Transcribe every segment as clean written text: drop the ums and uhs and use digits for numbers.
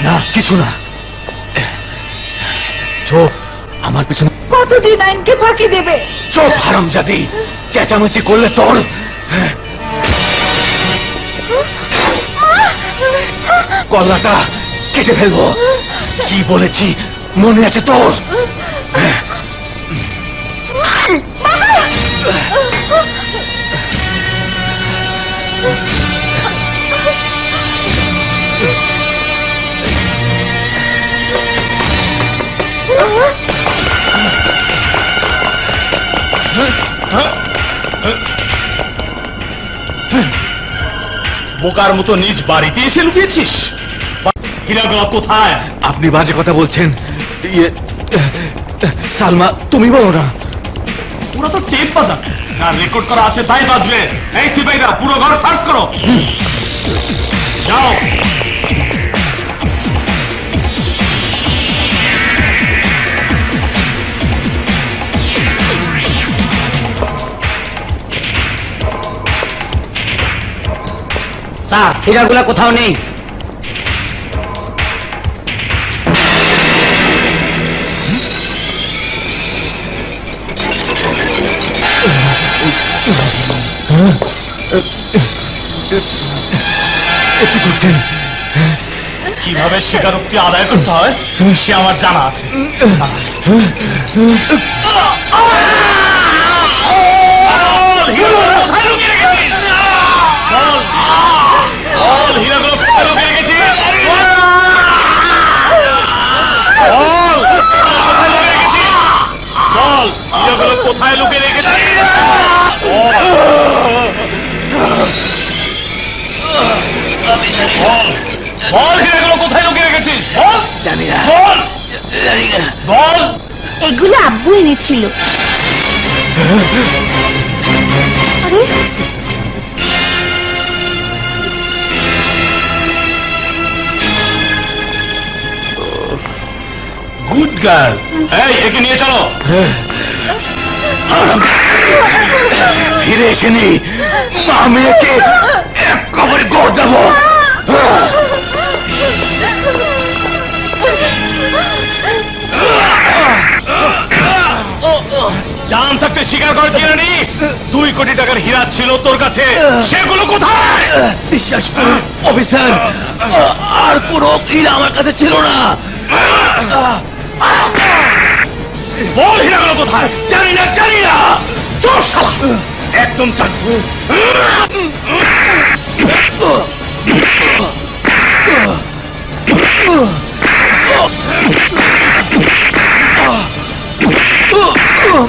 না কিছু না, চোখ আমার পিছনে। কতদিন আইনকে ফাঁকি দেবে? চোখ হারামজাদি, চেঁচামেচি করলে তোর গলাটা কেটে ফেলবো। কি বলেছি মনে আছে তোর? বোকার মতো নিজ বাড়িতে এসে লুকিয়েছিস? হীরাগুলো কোথায়? আপনি বাজে কথা বলছেন। সালমা তুমি বলো না। পুরো তো টেপ বাজাবে, যা রেকর্ড করা আছে তাই বাজবে। এই সিপাহীরা পুরো ঘর সার্চ করো, যাও। স্যার, হীরাগুলা কোথাও নেই। কি করছেন? কিভাবে স্বীকারোক্তি আদায় করতে হয় সে আমার জানা আছে। কোথায় লুকিয়ে রেখেছিস? বল, হীরাগুলো কোথায় লুকিয়ে রেখেছিস? বল। জানি না। বল, বল। এগুলো আব্বু এনেছিল। আরে গুড গার্ল। এই, একে নিয়ে চলো। ফিরে এসেনি, মা মেয়েকে এক কবরে গড় দেবো। জান থাকতে স্বীকার কর কিরানি, 2 কোটি টাকার হীরা ছিল তোর কাছে, সেগুলো কোথায়? বিশ্বাস করুন অফিসার, আর কোনো হীরা আমার কাছে ছিল না। বল, হীরাগুলো কোথায়? জানি না, জানি না। চল শালা, একদম চাল।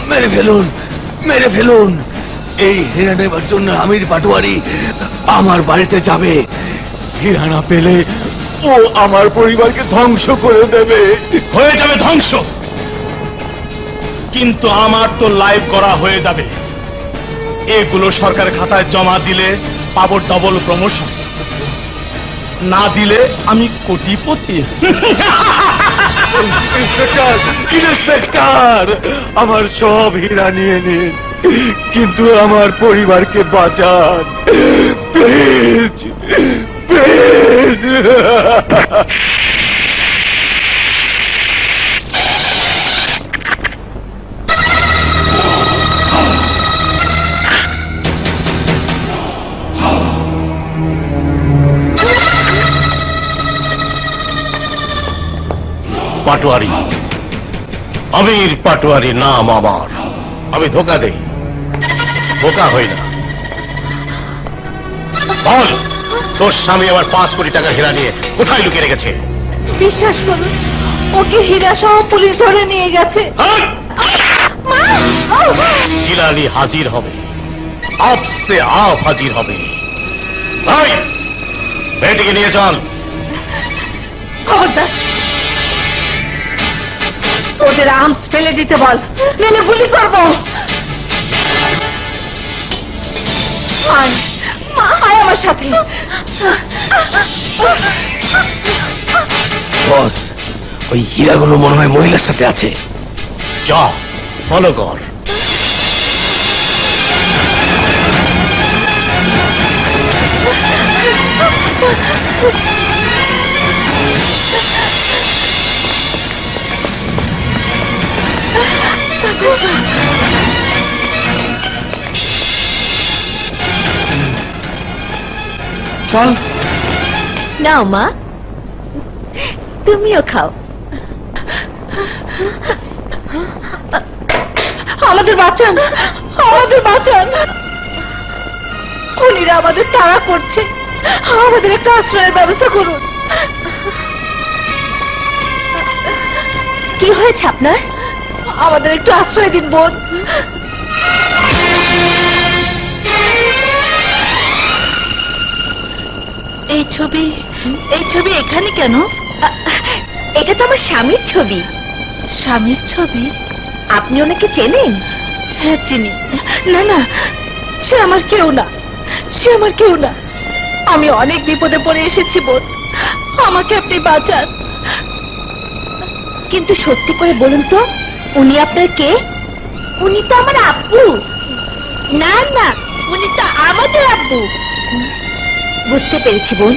মেরে ফেলুন, মেরে ফেলুন। এই হীরা নেবার জন্য আমির পাটোয়ারি আমার বাড়িতে যাবে। হীরা না পেলে ও আমার পরিবারকে ধ্বংস করে দেবে। হয়ে যাবে ধ্বংস, কিন্তু আমার তো লাইভ করা হয়ে যাবে। এগুলো সরকারের খাতায় জমা দিলে পাবো ডবল প্রমোশন, না দিলে আমি কোটিপতি। ইন্সপেক্টর, ইন্সপেক্টর, আমার সব হীরা নিয়ে নিন, কিন্তু আমার পরিবারকে বাঁচান প্লিজ, প্লিজ। পাটোয়ারি, আমির পাটোয়ারি নাম আমার। আমি ধোকা দেই, ধোকা হই না। বল, তোর স্বামী আবার 5 কোটি টাকা হীরা নিয়ে কোথায় লুকিয়ে রেখেছে? বিশ্বাস করুন, ওকে হীরা সহ পুলিশ ধরে নিয়ে গেছে। জিলানি হাজির হবে, আপসে আপ হাজির হবে। ভাই, মেয়েটিকে নিয়ে চল। খবরদার, ওদের আর্মস ফেলে দিতে বল, নইলে গুলি করবো। আয়, মা, আয় আমার সাথে। বস, ওই হীরাগুলো মনে হয় মহিলার সাথে আছে। যা, ফলো কর। চল। নাও মা, তুমিও খাও। আমাদের বাঁচান, আমাদের বাঁচান। খুনিরা আমাদের তাড়া করছে, আমাদের একটা আশ্রয়ের ব্যবস্থা করুন। কি হয়েছে আপনার? আমাদের একটু আশ্রয় দিন বোন। এই ছবি এখানে কেন? এটা তো আমার স্বামীর ছবি। স্বামীর ছবি? আপনি ওনাকে চেনেন? হ্যাঁ চিনি। না না, সে আমার কেউ না, সে আমার কেউ না। আমি অনেক বিপদে পড়ে এসেছি বোন, আমাকে আপনি বাঁচান। কিন্তু সত্যি করে বলুন তো, উনি আপনার কে? উনি তো আমার আব্বু। না না, উনি তো আমাদের আব্বু। বুঝতে পেরেছি বোন,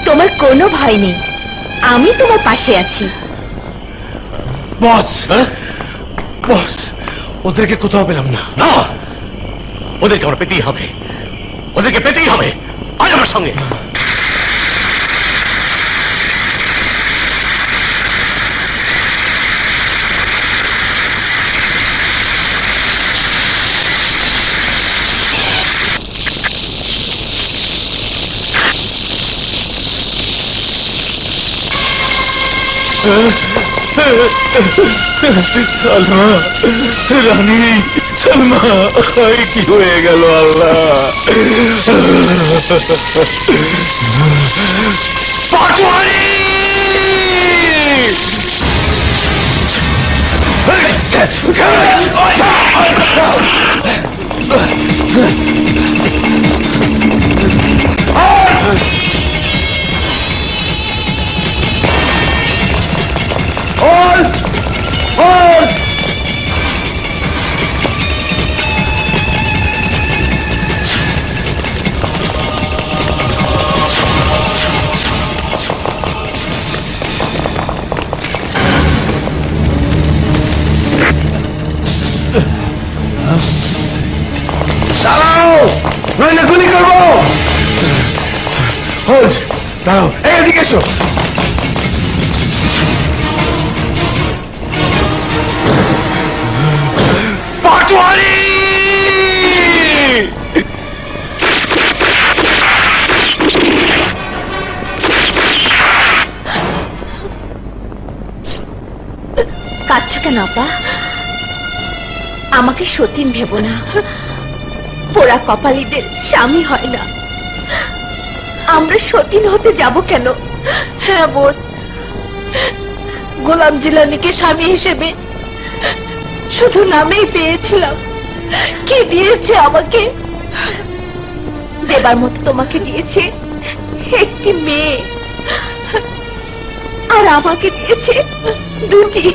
তোমার কোনো ভয় নেই, আমি তোমার পাশে আছি। বস, বস, ওদেরকে কোথাও পেলাম না। না, ওদেরকে আমরা পেতেই হবে, ওদেরকে পেতেই হবে। আয় আমার সঙ্গে। সালমা, রানী, সালমা, কি হয়ে গেল আল্লাহ? পাটোয়ারি! Hold! Hold! দাঁড়াও, নইলে গুলি করবো। হোল্ড, দাঁড়াও, এদিকে এসো। পাটোয়ারি! কাঁদছো কেন আপা? আমাকে সতীন ভেবো না, পোড়া কপালীদের স্বামী হয় না। আমরা সতীন হতে যাব কেন? হ্যাঁ বোন, গোলাম জিলানীকে স্বামী হিসেবে শুধু নামেই পেয়েছিলাম। কি দিয়েছে আমাকে? দেবার মতো তোমাকে দিয়েছে একটি মেয়ে, আর আমাকে দিয়েছে দুটি।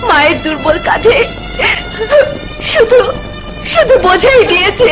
মায়ের দুর্বল কাঁধে শুধু শুধু বোঝাই দিয়েছে।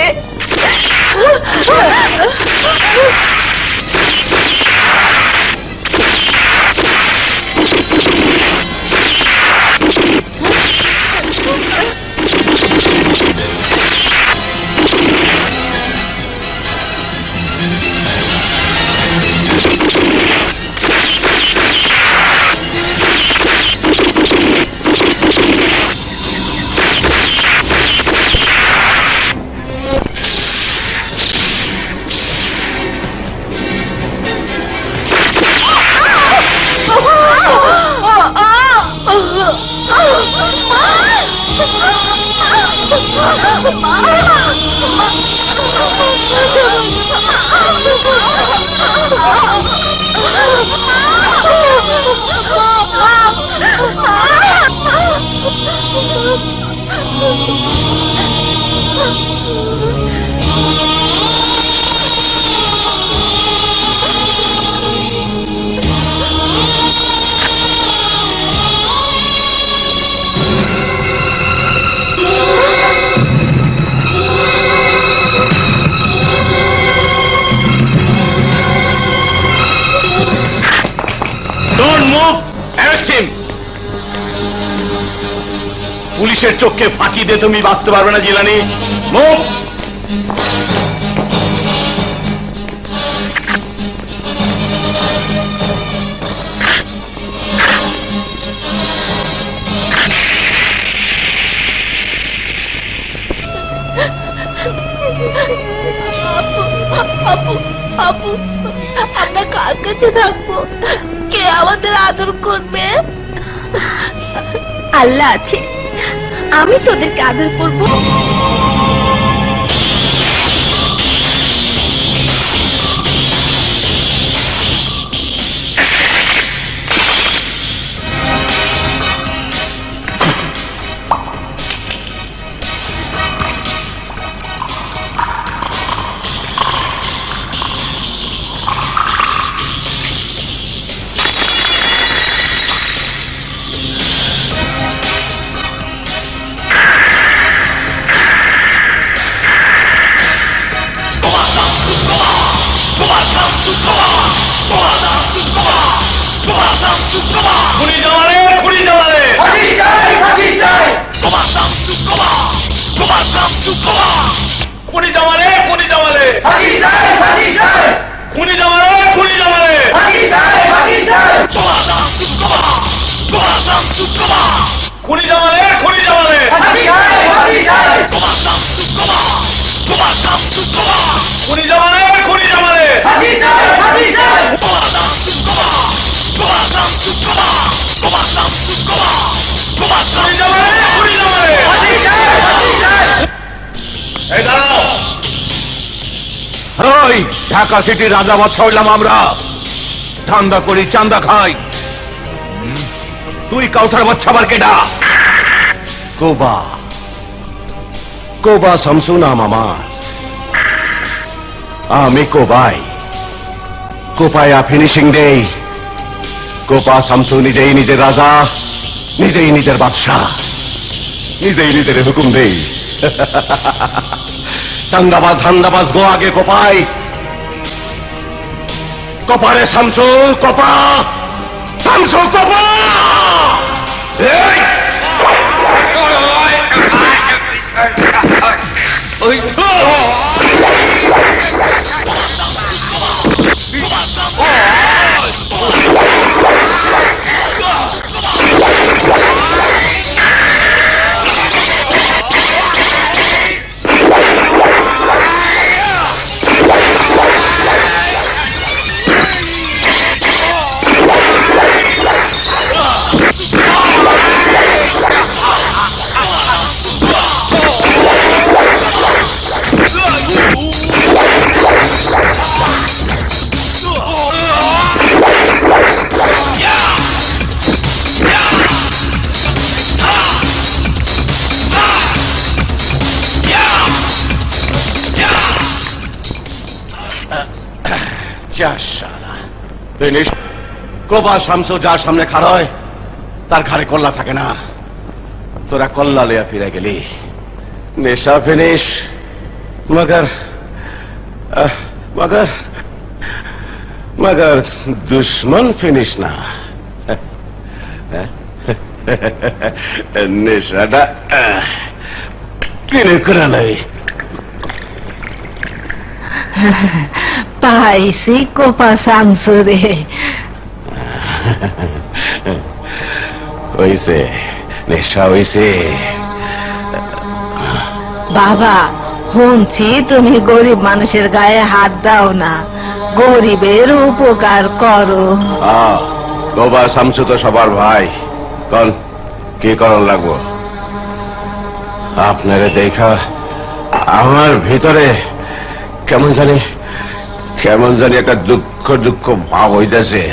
পুলিশের চোখকে ফাঁকি দিয়ে তুমি বাঁচতে পারবে না জিলানি। মুখ আপু আপু আমরা কার কাছে থাকবো? কে আমাদের আদর করবে? আল্লাহ আছে, আমি তোদেরকে আদর করব। খুনি জমালে, খুনি জমালে, খুনি জমালে, খুনি জমালে, খুনি জমালে, খুনি জমালে, খুনি জমালে, খুনি জমালে, খুনি জমালে, খুনি জমালে, খুনি জমালে, এই দাঁড়াও। ওই ঢাকা সিটির রাজা বাদশা হইলাম আমরা, ধান্দা করি চান্দা খাই। তুই কাউঠার বাচ্চা আবার কেডা? কোবা, কোবা শামসু নাম আমার। আমি কোবাই, কোপায়া ফিনিশিং দেই। কোপা শামসু নিজেই নিজের রাজা, নিজেই নিজের বাদশা, নিজেই নিজের হুকুম দেই। চান্দাবাজ ধান্দাবাজ গো আগে কোপাই, কপারে শামসু কপা, শামসু কপা। এই! ওই! কোবা শামসু যার সামনে খাড়ায় তার ঘাড়ে কল্লা থাকে না। তোরা কল্লা লিয়া ফিরে গেলি, নেশা ফিনিশ, মগর মগর মগর দুশ্মন ফিনিশ না। নেশাটা কিনে করে নাই। পাইছি কোপা শামসু রে। হইছে, নেশা হইছে। বাবা, শুনছি তুমি গরিব মানুষের গায়ে হাত দাও না, গরিবের উপকার করো। বাবা শামসু তো সবার ভাই, কন কি করার লাগবো? আপনারে দেখা আমার ভিতরে কেমন জানি একটা দুঃখ দুঃখ ভাব হইতেছে।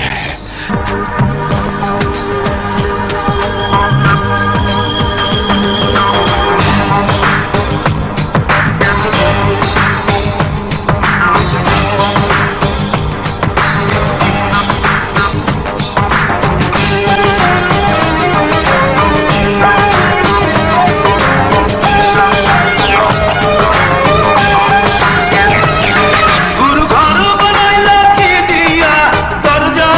গুরু ঘর বানাইলা কি দিয়া, দরজা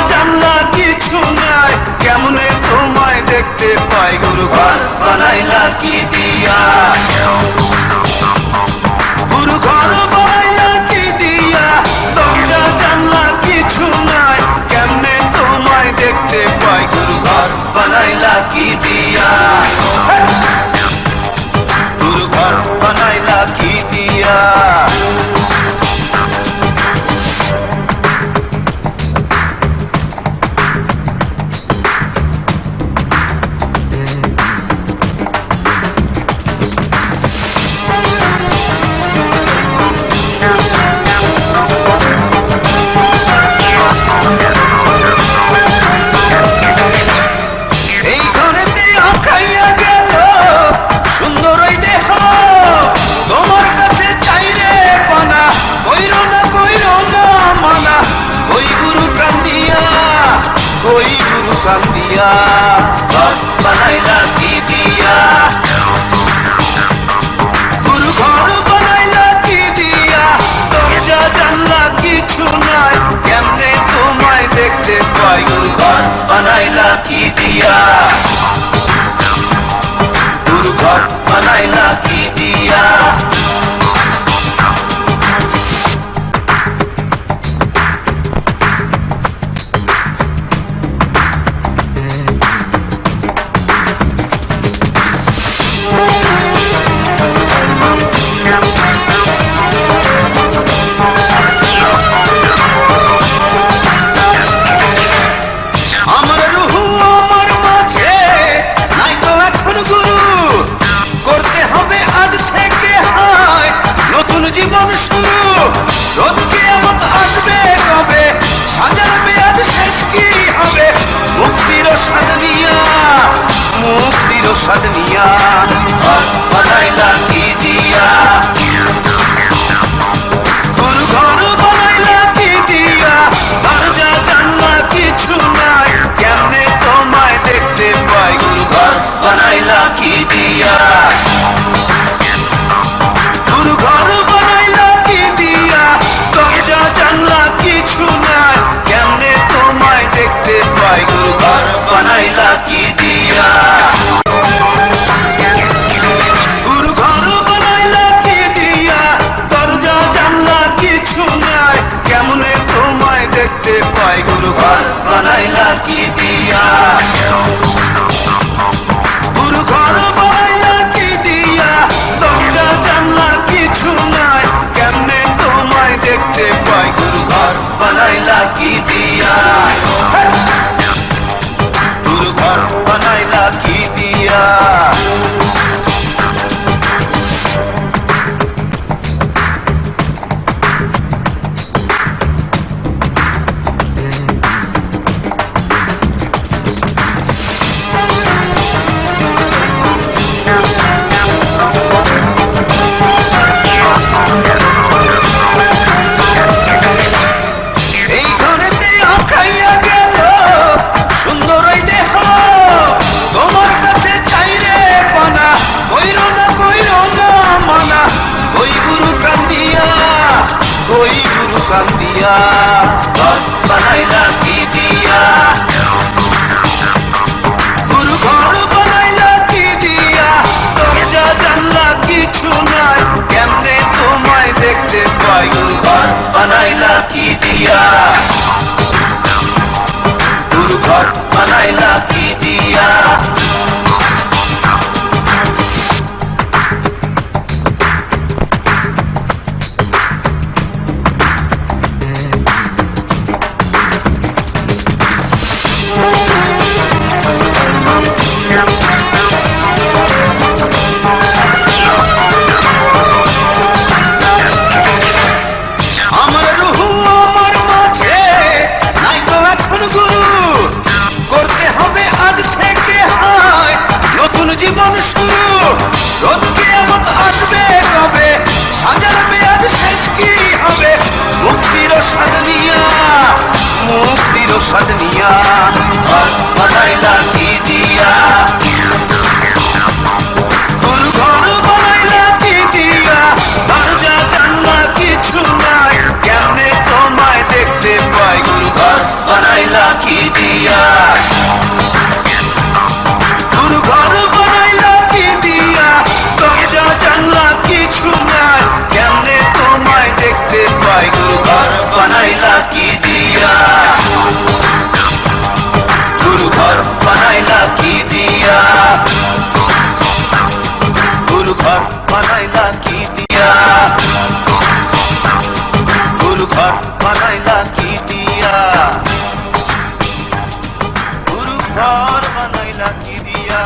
রসাদ মিয়া ঘর বানাইলা কি দিয়া গুরু ঘর বানাইলা কি দিয়া দরজা জানলা কিছু নাই কেমনে তোমায় দেখতে পাই গুরু ঘর বানাইলা কি দিয়া গুরু ঘর বানাইলা কি দিয়া দরজা জানলা কিছু নাই কেমনে তোমায় দেখতে পাই গুরু ঘর বানাইলা কি দিয়া গুরু ঘর বানাইলা কি দিয়া দরজা জানলা কিছু নাই কেমনে তোমায় দেখতে পাই গুরু ঘর বানাইলা কি দিয়া গুরু ঘর বানাইলা কি দিয়া দরজা জানলা কিছু নাই কেমনে তোমায় দেখতে পাই গুরু ঘর বানাইলা কি দিয়া গুরু ঘর বানাইলা কি দিয়া এই ঘরেতে খাইয়া গেল সুন্দর এই দেহ তোমার কাছে চাইরে পানা কইর না মানা ওই গুরু কান্দিয়া ঘর বানাইলা কি দিয়া গুরু ঘর বানাইলা কি দিয়া দরজা জানলা কিছু নাই কেমনে তোমায় দেখতে পাই গুরু ঘর বানাইলা কি দিয়া গুরু ঘর বানাইলা কি দিয়া আমার রুহু আমার মাঝে নাই তো এখন গুরু করতে হবে আজ থেকে হায় নতুন জীবন শুরু রোজ কিয়ামত আসবে কবে সাজার মেয়াদ শেষ কি হবে মুক্তির স্বাদ নিয়া ঘর বানাইলা কি দিয়া গুরু ঘর বানাইলা কি দিয়া দরজা জানলা কিছু নাই কেমনে তোমায় দেখতে পাই গুরু ঘর বানাইলা কি দিয়া গুরু ঘর বানাইলা কি দিয়া দরজা জানলা কিছু নাই কেমনে তোমায় দেখতে পাই গুরু ঘর বানাইলা কি দিয়া গুরু ঘর বানাইলা কি দিয়া গুরু ঘর বানাইলা কি দিয়া গুরু ঘর বানাইলা কি দিয়া গুরু ঘর বানাইলা কি দিয়া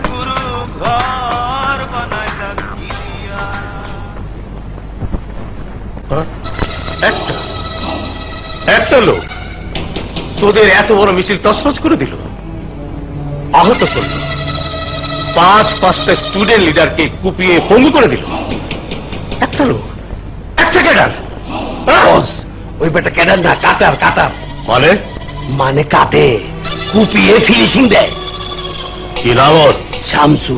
গুরু ঘর বানাইলা কি দিয়া একটা লোক তোদের এত বড় মিছিল তছনছ করে দিল, আহত করল, 5-5টা স্টুডেন্ট লিডারকে কুপিয়ে পঙ্গু করে দিল। একটা লোক, একটা ক্যাডার। বস, ওই বেটা ক্যাডার না, কাটার মানে কাটে, কুপিয়ে ফিনিশিং দেয়। কি নাম ওর? শামসু,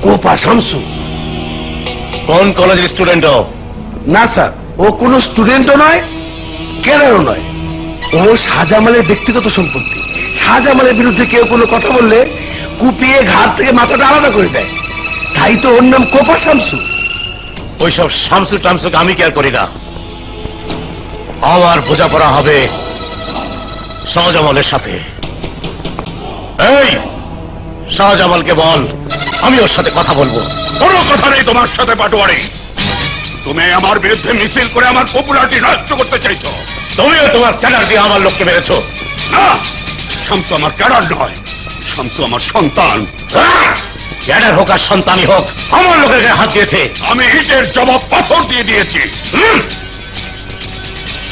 কোপা শামসু। কোন কলেজের স্টুডেন্ট? না স্যার, ও কোনো স্টুডেন্টও নয়, ক্যাডারও নয়। ও শাহজামালের ব্যক্তিগত সম্পত্তি। শাহজামালের বিরুদ্ধে কেউ কোনো কথা বললে কুপিয়ে ঘাট থেকে মাথাটা আলাদা করে দেয়। তাই তো ওর নাম কোপা শামসু। ওইসব শামসু টামসুকে আমি কেয়ার করি না। আমার বোঝাপড়া হবে শাহজামালের সাথে। এই শাহজামালকে বল আমি ওর সাথে কথা বলবো। কোনো কথা নেই তোমার সাথে পাটোয়ারি। তুমি আমার বিরুদ্ধে মিছিল করে আমার পপুলারিটি নষ্ট করতে চাইছো। তুমিও তোমার ক্যাডার দিয়ে আমার লোককে মেরেছো। না, শামসু আমার ক্যাডার নয়, শামসু আমার সন্তান। ক্যাডার হোক আর সন্তানই হোক, আমার লোকের গায়ে হাত দিয়েছে। আমি ইটের জবাব পাথর দিয়ে দিয়েছি।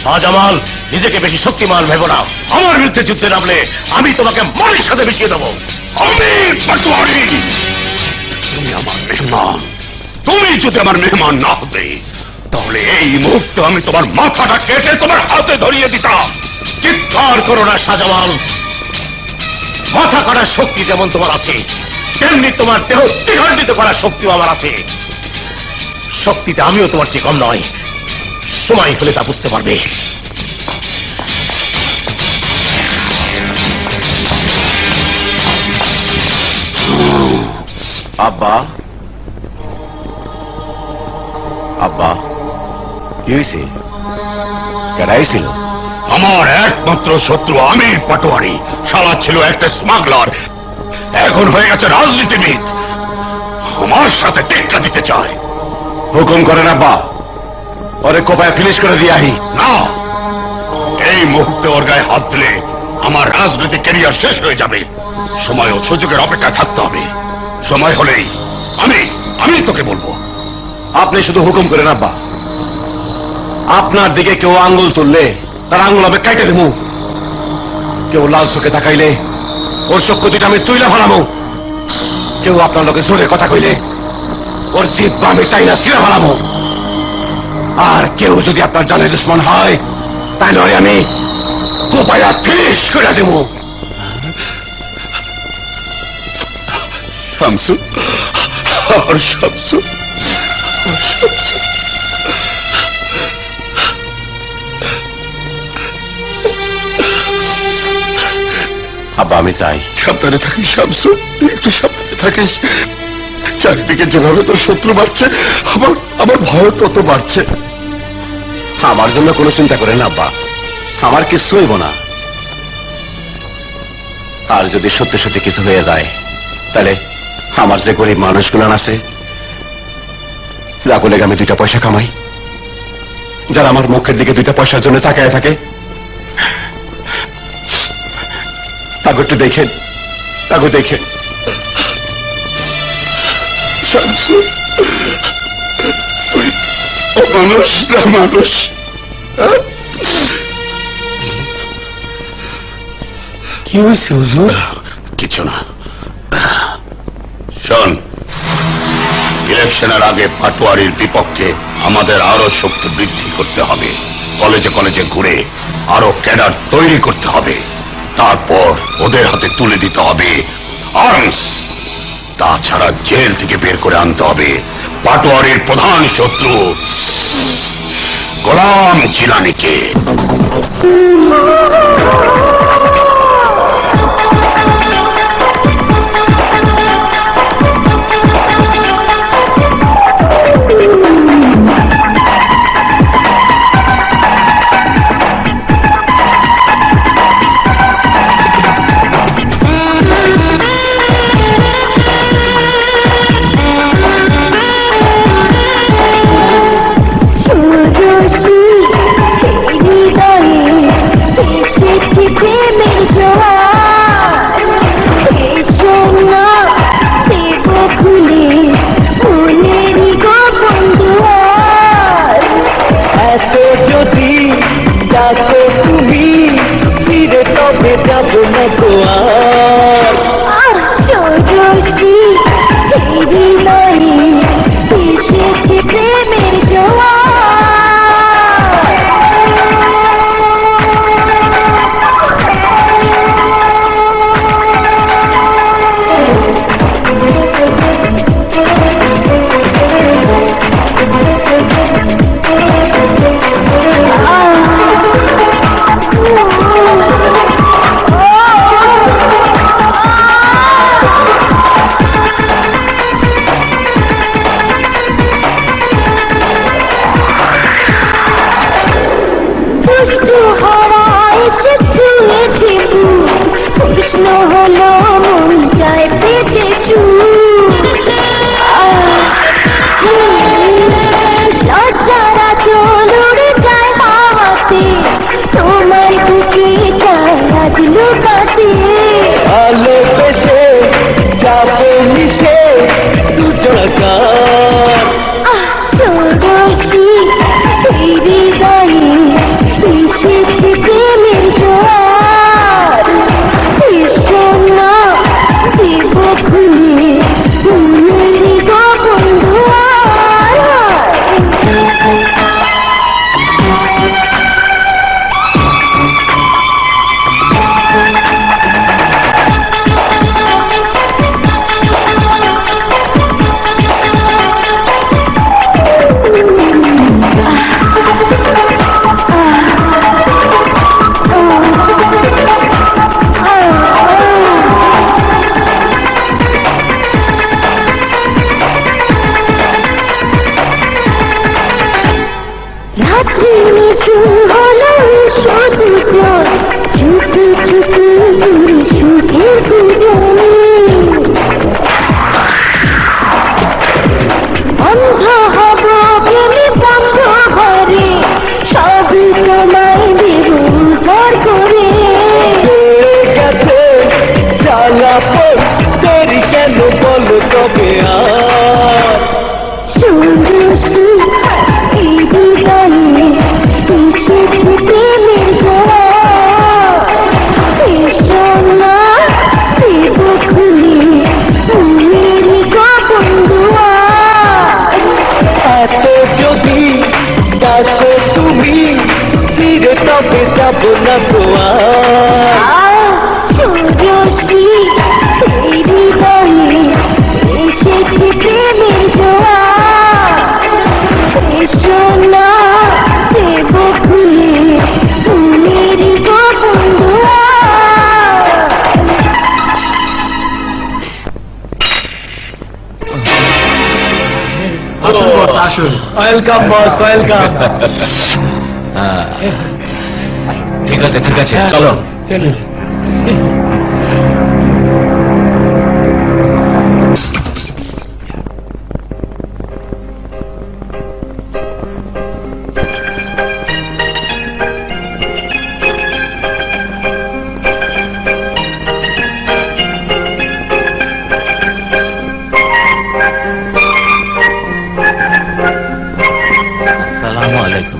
শাহজামাল, নিজেকে বেশি শক্তিমান ভেবো না। আমার বিরুদ্ধে যুদ্ধে নামলে আমি তোমাকে মরের সাথে মিশিয়ে দেবো। আমি পাটোয়ারি, তুমি আমার মেহমান। তুমি যদি আমার মেহমান না হতে, তাহলে এই মুহূর্তে আমি তোমার মাথাটা কেটে তোমার হাতে ধরিয়ে দিতাম। চিৎকার করো না শাহজামাল। মাথা কাটার শক্তি যেমন তোমার আছে, তেমনি তোমার দেহ দ্বিখণ্ডিত করার শক্তিও আমার আছে। শক্তিতে আমিও তোমার চেয়ে কম নয়। সময় হলে তা বুঝতে পারবে। আব্বা, আব্বা, কি হয়েছে? কেডাই ছিল? আমার একমাত্র শত্রু আমির পাটোয়ারি। শালা ছিল একটা স্মাগলার, এখন হয়ে গেছে রাজনীতিবিদ। আমার সাথে টেক্কা দিতে চায়। হুকুম করেন আব্বা, ওরে কোপায় ফিনিশ করে দিয়ে আহি। না, এই মুহূর্তে ওর গায়ে হাত দিলে আমার রাজনৈতিক ক্যারিয়ার শেষ হয়ে যাবে। সময় ও সুযোগের অপেক্ষায় থাকতে হবে। সময় হলেই আমি তোকে বলবো। আপনি শুধু হুকুম করেন আব্বা। আপনার দিকে কেউ আঙ্গুল তুললে তার আঙ্গুল হবে কাইটে দেবো। কেউ লাল চোখে তাকাইলে ওর চক্ষু দুইটা আমি তুইলা ফেলাবো। কেউ আপনার লোকে জোরে কথা কইলে ওর জিভ আমি তাই না ছিঁড়ে ফেলাবো। আর কেউ যদি আপনার জানের দুশ্মন হয়, তাহলে ওরে আমি কোপায়া ফিনিশ করে দেবো। শামসু, আমার শামসু, আব্বা আমি চাই সাবধানে থাকিস শামসু, একটু সাবধানে থাকিস। চারিদিকে যেভাবে তোর শত্রু বাড়ছে, আমার ভয় তত বাড়ছে। আমার জন্য কোনো চিন্তা করেন না আব্বা, আমার কিছু হইব না। আর যদি সত্যি সত্যি কিছু হয়ে যায়, তাহলে আমার যে গরিব মানুষগুলো আছে, যা বলে আমি 2টা পয়সা কামাই, যারা আমার মুখের দিকে 2টা পয়সার জন্য তাকায় থাকে, তাকে একটু দেখেন, তাকে দেখেন। শামসু, মানুষ না মানুষ। কি হয়েছে হুজুর? কিছু না। শোন, ইলেকশনের আগে পাটোয়ারির বিপক্ষে আমাদের আরো শক্তি বৃদ্ধি করতে হবে। কলেজে কলেজে ঘুরে আরো ক্যাডার তৈরি করতে হবে। তারপর ওদের হাতে তুলে দিতে হবে আর্মস। তাছাড়া জেল থেকে বের করে আনতে হবে পাটোয়ারির প্রধান শত্রু গোলাম জিলানিকে। হলো শুধু জল ঝুঁকি ঝুঁকি সুখের গুজরে অন্ধ হব প্রেমে বন্ধ ঘরে সবই তোমায় দেব উদ্ধার করে গেছে জ্বালা পথ দেরি কেন বলো তবে আর শুধু সুখ এই হৃদয়ে এসেছে প্রেমের জোয়ার এসো না দেব খুলে ফুলের গোপন দুয়ার এত যদি ডাকো তুমি ফিরে তবে যাব না তো আর সুরসী এই হৃদয়ে এসেছে প্রেমের জোয়ার এসো না দেব খুলে ফুলের গোপন দুয়ার ওয়েলকাম বস ওয়েলকাম ঠিক আছে চলো আসসালামু আলাইকুম।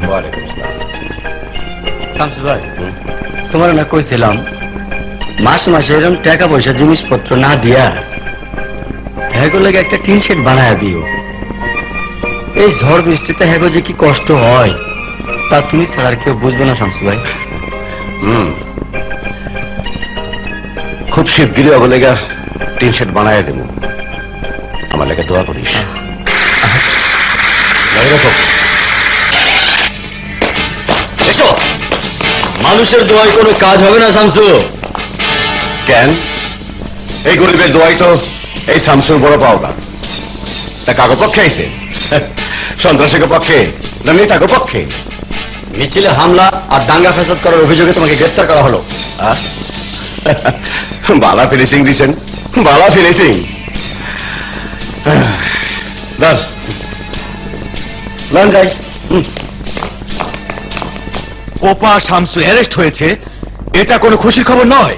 শামসুল ভাই, তোমার না কইছিলাম মাসে মাসে এরকম টাকা পয়সা জিনিসপত্র না দিয়া হ্যাগো লাগে একটা টিন শেড বানায় দিও। এই ঝড় বৃষ্টিতে হ্যাগো যে কি কষ্ট হয় তা তুমি ছাড়া আর কেউ বুঝবে না শামসুল ভাই। খুব শিগগিরই ওগুলো লেগা টিন শেড বানায় দেবো। আমার লেগে দোয়া করিস। এসো, মানুষের দোয়ায় কোনো কাজ হবে না শামসু। কেন? এই গরিবের দোয়াই তো এই শামসুর বড় পাওনা। তা কাগো পক্ষে আইছে? সন্ত্রাসীকে পক্ষে না নেতাকে পক্ষে? মিছিলে হামলা আর দাঙ্গা ফাসাদ করার অভিযোগে তোমাকে গ্রেফতার করা হলো। আহ? বালা ফিনিশিং দিছেন, বালা ফিনিশিং। লন যাই। কোপা শামসু অ্যারেস্ট হয়েছে, এটা কোনো খুশির খবর নয়।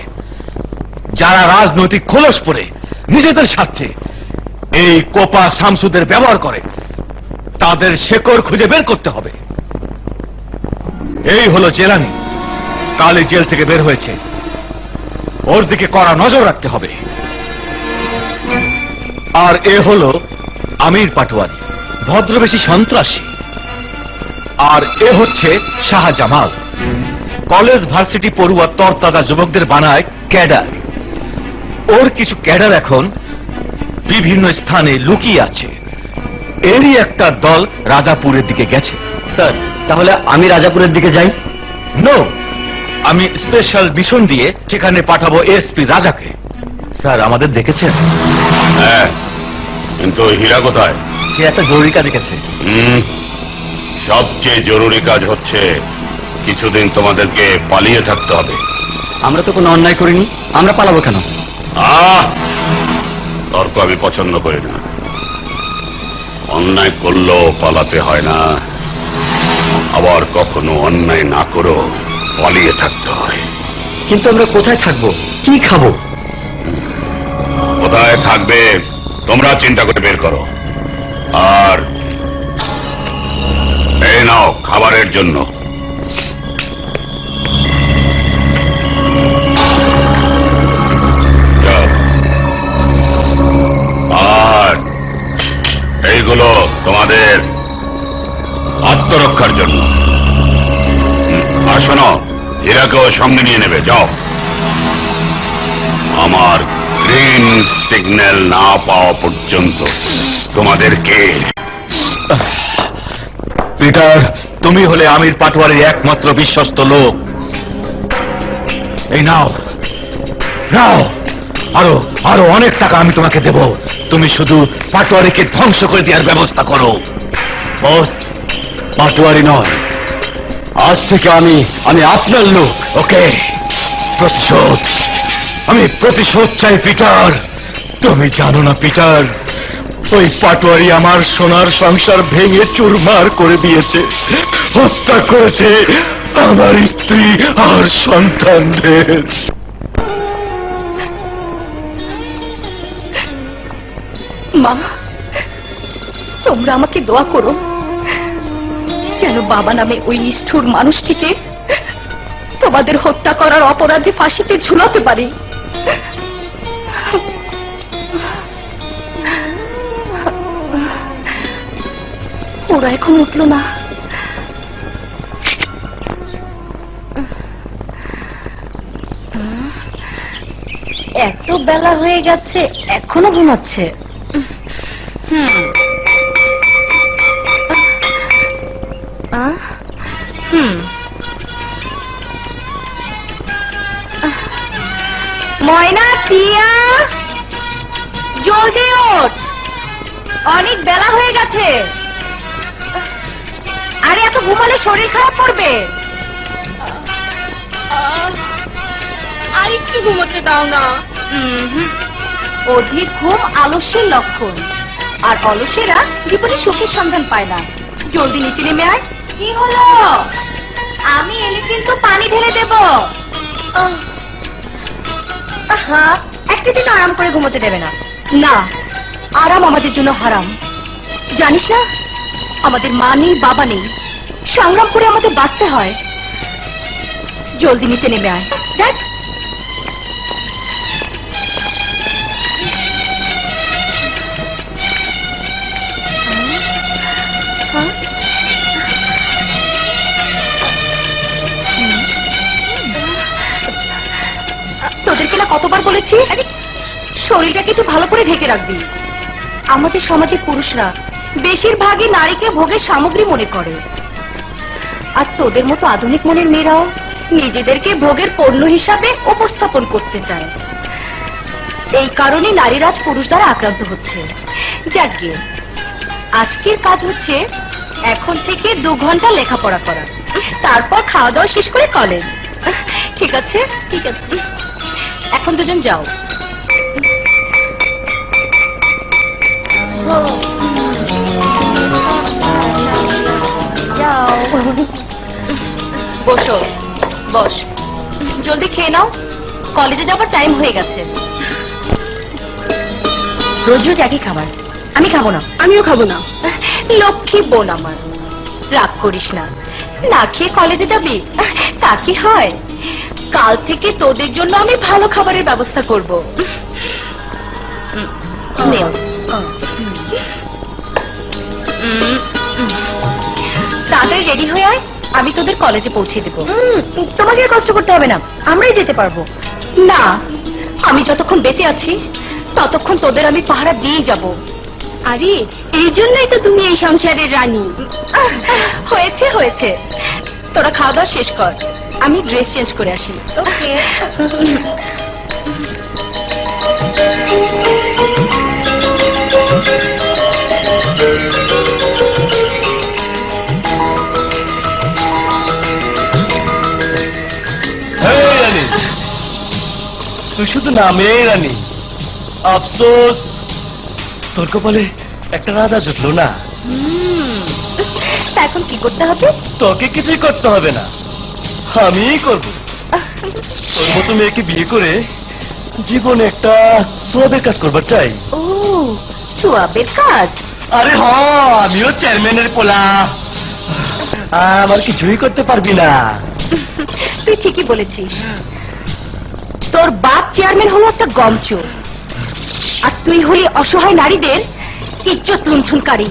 যারা রাজনৈতিক খোলস পরে নিজেদের স্বার্থে এই কোপা শামসুদের ব্যবহার করে তাদের শেকড় খুঁজে বের করতে হবে। এই হলো জেলানি, কালে জেল থেকে বের হয়েছে, ওর দিকে কড়া নজর রাখতে হবে। আর এ হলো আমির পাটোয়ারি, ভদ্রবেশী সন্ত্রাসী। আর এ হচ্ছে শাহজামাল, কলেজ ভার্সিটি পড়ুয়া তরতাজা যুবকদের বানায় ক্যাডার। ওর কিছু ক্যাডার এখন বিভিন্ন স্থানে লুকিয়ে আছে। এরই একটা দল রাজাপুরের দিকে গেছে। স্যার, তাহলে আমি রাজাপুরের দিকে যাই? নো, আমি স্পেশাল মিশন দিয়ে সেখানে পাঠাবো এসপি রাজাকে। স্যার, আমাদের দেখেছেন? হ্যাঁ, কিন্তু হীরা কোথায়? সে একটা জরুরি কাজে গেছে। সবচেয়ে জরুরি কাজ হচ্ছে কিছুদিন তোমাদেরকে পালিয়ে থাকতে হবে। আমরা তো কোনো অন্যায় করিনি, আমরা পালাবো কেন? তর্ক আমি পছন্দ করি না। অন্যায় করলেও পালাতে হয় না, আবার কখনো অন্যায় না করো পালিয়ে থাকতে হয়। কিন্তু আমরা কোথায় থাকবো, কি খাবো? কোথায় থাকবে তোমরা চিন্তা করে বের করো। আর এই নাও খাবারের জন্য। আর এইগুলো তোমাদের আত্মরক্ষার জন্য। আর শোনো, হীরাকেও সঙ্গে নিয়ে নেবে। যাও, আমার গ্রিন সিগন্যাল না পাওয়া পর্যন্ত তোমাদেরকে। পিটার, তুমি হলে আমির পাটোয়ারির একমাত্র বিশ্বস্ত লোক। এই নাও, নাও, আরো আরো অনেক টাকা আমি তোমাকে দেব। তুমি শুধু পাটোয়ারিকে ধ্বংস করে দেওয়ার ব্যবস্থা করো। বস, পাটোয়ারি নয়, আজ থেকে আমি আপনার লোক। ওকে, প্রতিশোধ, আমি প্রতিশোধ চাই পিটার। তুমি জানো না পিটার, ওই পাটোয়ারি আমার সোনার সংসার ভেঙে চুরমার করে দিয়েছে, হত্যা করেছে আমার স্ত্রী আর সন্তানদের। মা, তোমরা আমাকে দোয়া করো যেন বাবা নামে ওই নিষ্ঠুর মানুষটিকে তোমাদের হত্যা করার অপরাধে ফাঁসিতে ঝুলাতে পারি। ওরা এখন উঠলো না। এত বেলা হয়ে গেছে, এখনো ঘুমাচ্ছে। ময়না, টিয়া, জলদি ওঠ, অনেক বেলা হয়ে গেছে। আরে এত ঘুমালে শরীর খারাপ করবে। আর একটু ঘুমোতে দাও না। অধিক ঘুম আলস্যের লক্ষণ, আর অলসেরা জীবনে সুখের সন্ধান পায় না। জলদি নিচে নেমে আয়। কি হলো? আমি এলে কিন্তু পানি ঢেলে দেব। একটা দিন আরাম করে ঘুমোতে দেবে না? না, আরাম আমাদের জন্য হারাম। জানিস না, আমাদের মা নেই, বাবা নেই, সংগ্রাম করে আমাদের বাঁচতে হয়। জলদি নিচে নেমে আয়। দেখ, তোদেরকে না কতবার বলেছি শরীরটাকে একটু ভালো করে ঢেকে রাখবি। আমাদের সমাজে পুরুষরা বেশিরভাগই নারীকে ভোগের সামগ্রী মনে করে, আর তোদের মতো আধুনিক মনের মেয়েরাও নিজেদেরকে ভোগের পণ্য হিসাবে উপস্থাপন করতে চায়। এই কারণে নারীরা আজ পুরুষ দ্বারা আক্রান্ত হচ্ছে। যাকগে, আজকের কাজ হচ্ছে এখন থেকে 2 ঘন্টা লেখাপড়া করা, তারপর খাওয়া দাওয়া শেষ করে কলেজ। ঠিক আছে? ঠিক আছে, এখন দুজন যাও। বসো, বস, জলদি খেয়ে নাও, কলেজে যাবার টাইম হয়ে গেছে। রোজ রোজ একই খাবার, আমি খাবো না। আমিও খাবো না। লক্ষ্মী বোন আমার, রাগ করিস না। না খেয়ে কলেজে যাবি তা কি হয়? কাল থেকে তোদের জন্য আমি ভালো খাবারের ব্যবস্থা করব। নেও। তাড়াতাড়ি রেডি হয়ে আয়, আমি তোদের কলেজে পৌঁছে দেব। তোমাকে আর কষ্ট করতে হবে না, আমরাই যেতে পারবো। না, আমি যতক্ষণ বেঁচে আছি ততক্ষণ তোদের আমি পাহারা দিয়েই যাব। আরে, এই জন্যই তো তুমি এই সংসারের রানী। হয়েছে হয়েছে, তোরা খাওয়া দাওয়া শেষ কর, আমি ড্রেস চেঞ্জ করে আসি। ওকে। তুই শুধু নামেই রানী, আফসোস তোর কপালে একটা রাজা জুটলো না। তা এখন কি করতে হবে? তোকে কিছুই করতে হবে না, আমিই করব। তোর মতো মেয়েকে বিয়ে করে জীবনে একটা সোয়াবের কাজ করবার চাই। ও, সোয়াবের কাজ? আরে হ, আমিও চেয়ারম্যানের পোলা, আমার কিছুই করতে পারবি না। তুই ঠিকই বলেছিস, তোর বাপ চেয়ারম্যান হলো একটা গমচোর, আর তুই হলি অসহায় নারীদের ইজ্জত লুণ্ঠনকারী।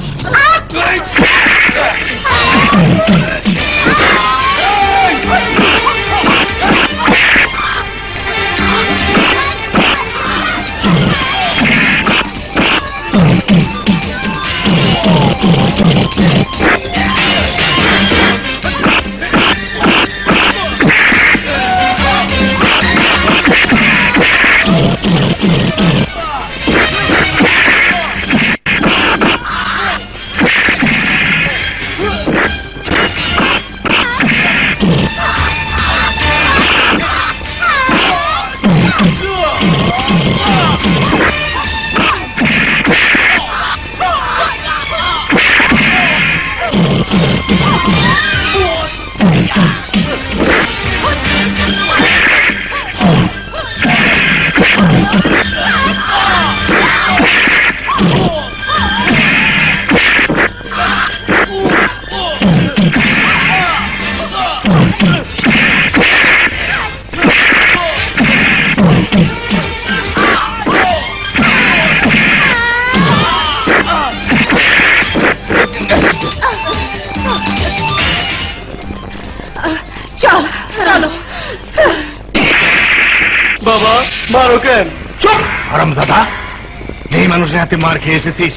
চল চলো বাবা মারো কেন? চুপ হারামজাদা, এই মানুষের হাতে মার খেয়ে এসেছিস।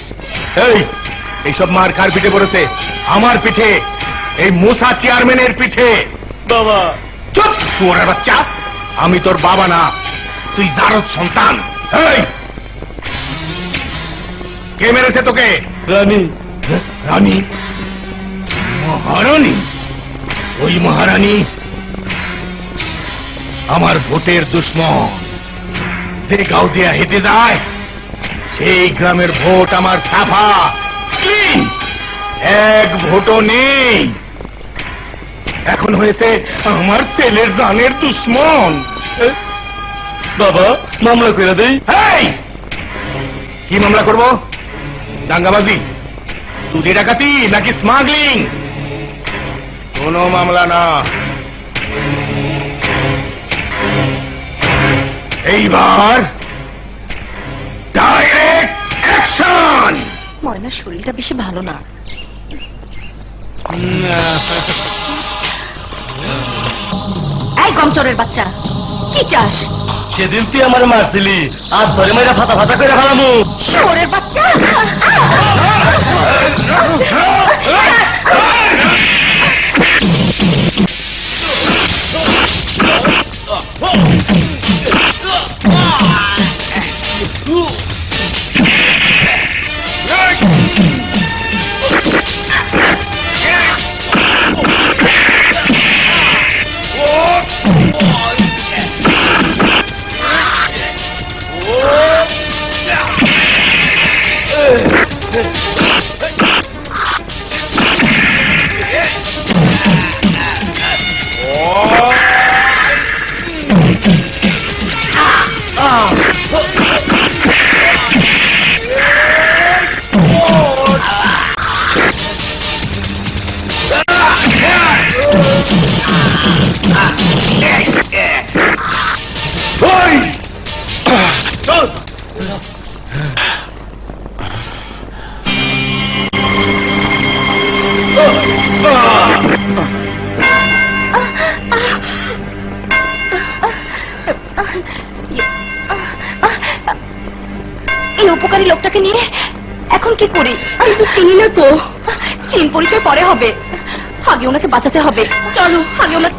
এইসব মার কার পিঠে পড়েছে? আমার পিঠে, এই মুসা চেয়ারম্যানের পিঠে। বাবা চুপ শুয়োরের বাচ্চা, আমি তোর বাবা না, তুই জারদ সন্তান। এই, কে মেরেছে তোকে? রানী। রানী? মহারানী? ওই মহারানী আমার ভোটের দুশ্মন। যে গাঁও দিয়া হেঁটে যায় সেই গ্রামের ভোট আমার সাফা ক্লিন, এক ভোটও নেই। এখন হয়েছে আমার ছেলের জানের দুশ্মন। বাবা মামলা করে দেই। এই, কি মামলা করব? দাঙ্গাবাজি, চুরি ডাকাতি নাকি স্মাগলিং? কোনো মামলা না। এইবার ডাইরেক্ট অ্যাকশন। ময়নার শরীরটা বেশি ভালো না। এই গমচরের বাচ্চা, কি চাস? সেদিন তুই আমার মারছিলি, আজ ধরে মেয়েরা ফাটা ফাটা করে ফেলামু। শোরের বাচ্চা! এই উপকারী লোকটাকে নিয়ে এখন কি করি? আমি তো চিনি না তো। চিন পরিচয় পরে হবে, আগে ওনাকে বাঁচাতে হবে। চলো আগে ওনাকে।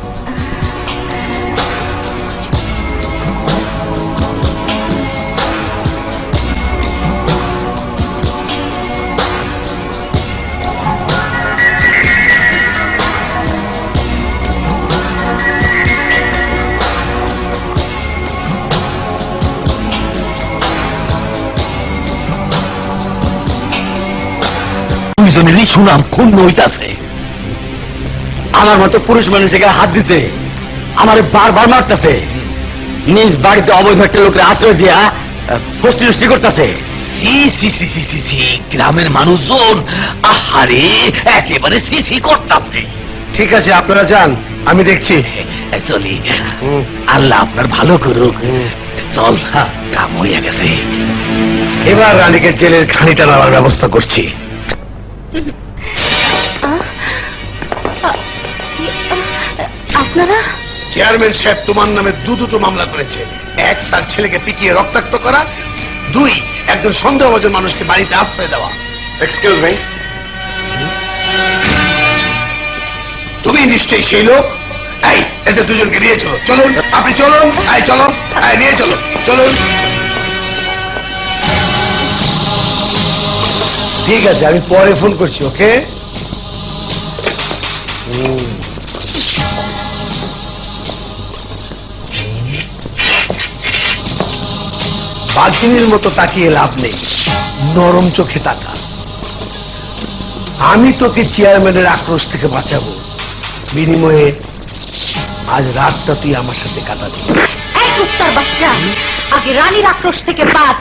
দুইজনেরই সুনাম ক্ষুণ্ণ হইতাছে। আমার মতো পুরুষ মানুষকে হাত দিছে, আমারে বারবার মারতেছে, নিজ বাড়িতে অবৈধ একটা লোকের আশ্রয় দিয়া পুষ্টি নষ্টি করতেছে। সি সি সি সি সি সি, গ্রামের মানুষজন আহারে একেবারে সি সি করতাছে। ঠিক আছে, আপনারা যান, আমি দেখছি। চলি, আল্লাহ আপনার ভালো করুক। চল, কাম হইয়া গেছে। এবার রানীকে জেলের খানিটা নেওয়ার ব্যবস্থা করছি। আপনারা? চেয়ারম্যান সাহেব তোমার নামে দুটো মামলা করেছে। এক, তার ছেলেকে পিটিয়ে রক্তাক্ত করা। দুই, একজন সন্দেহভাজন মানুষকে বাড়িতে আশ্রয় দেওয়া। এক্সকিউজ মি, তুমি নিশ্চয়ই সেই লোক। এই, এদের দুজনকে নিয়ে চলো। চলুন, আপনি চলুন। এই চলো, এই নিয়ে চলো, চলুন। ঠিক আছে, আমি পরে ফোন করছি। ওকে? বাঘিনীর মতো তাকিয়ে লাভ নেই, নরম চোখে তাকা। আমি তোকে চেয়ারম্যানের আক্রোশ থেকে বাঁচাবো, বিনিময়ে আজ রাতটা তুই আমার সাথে কাটাবি। এই কুত্তার বাচ্চা, আগে রানীর আক্রোশ থেকে বাঁচ।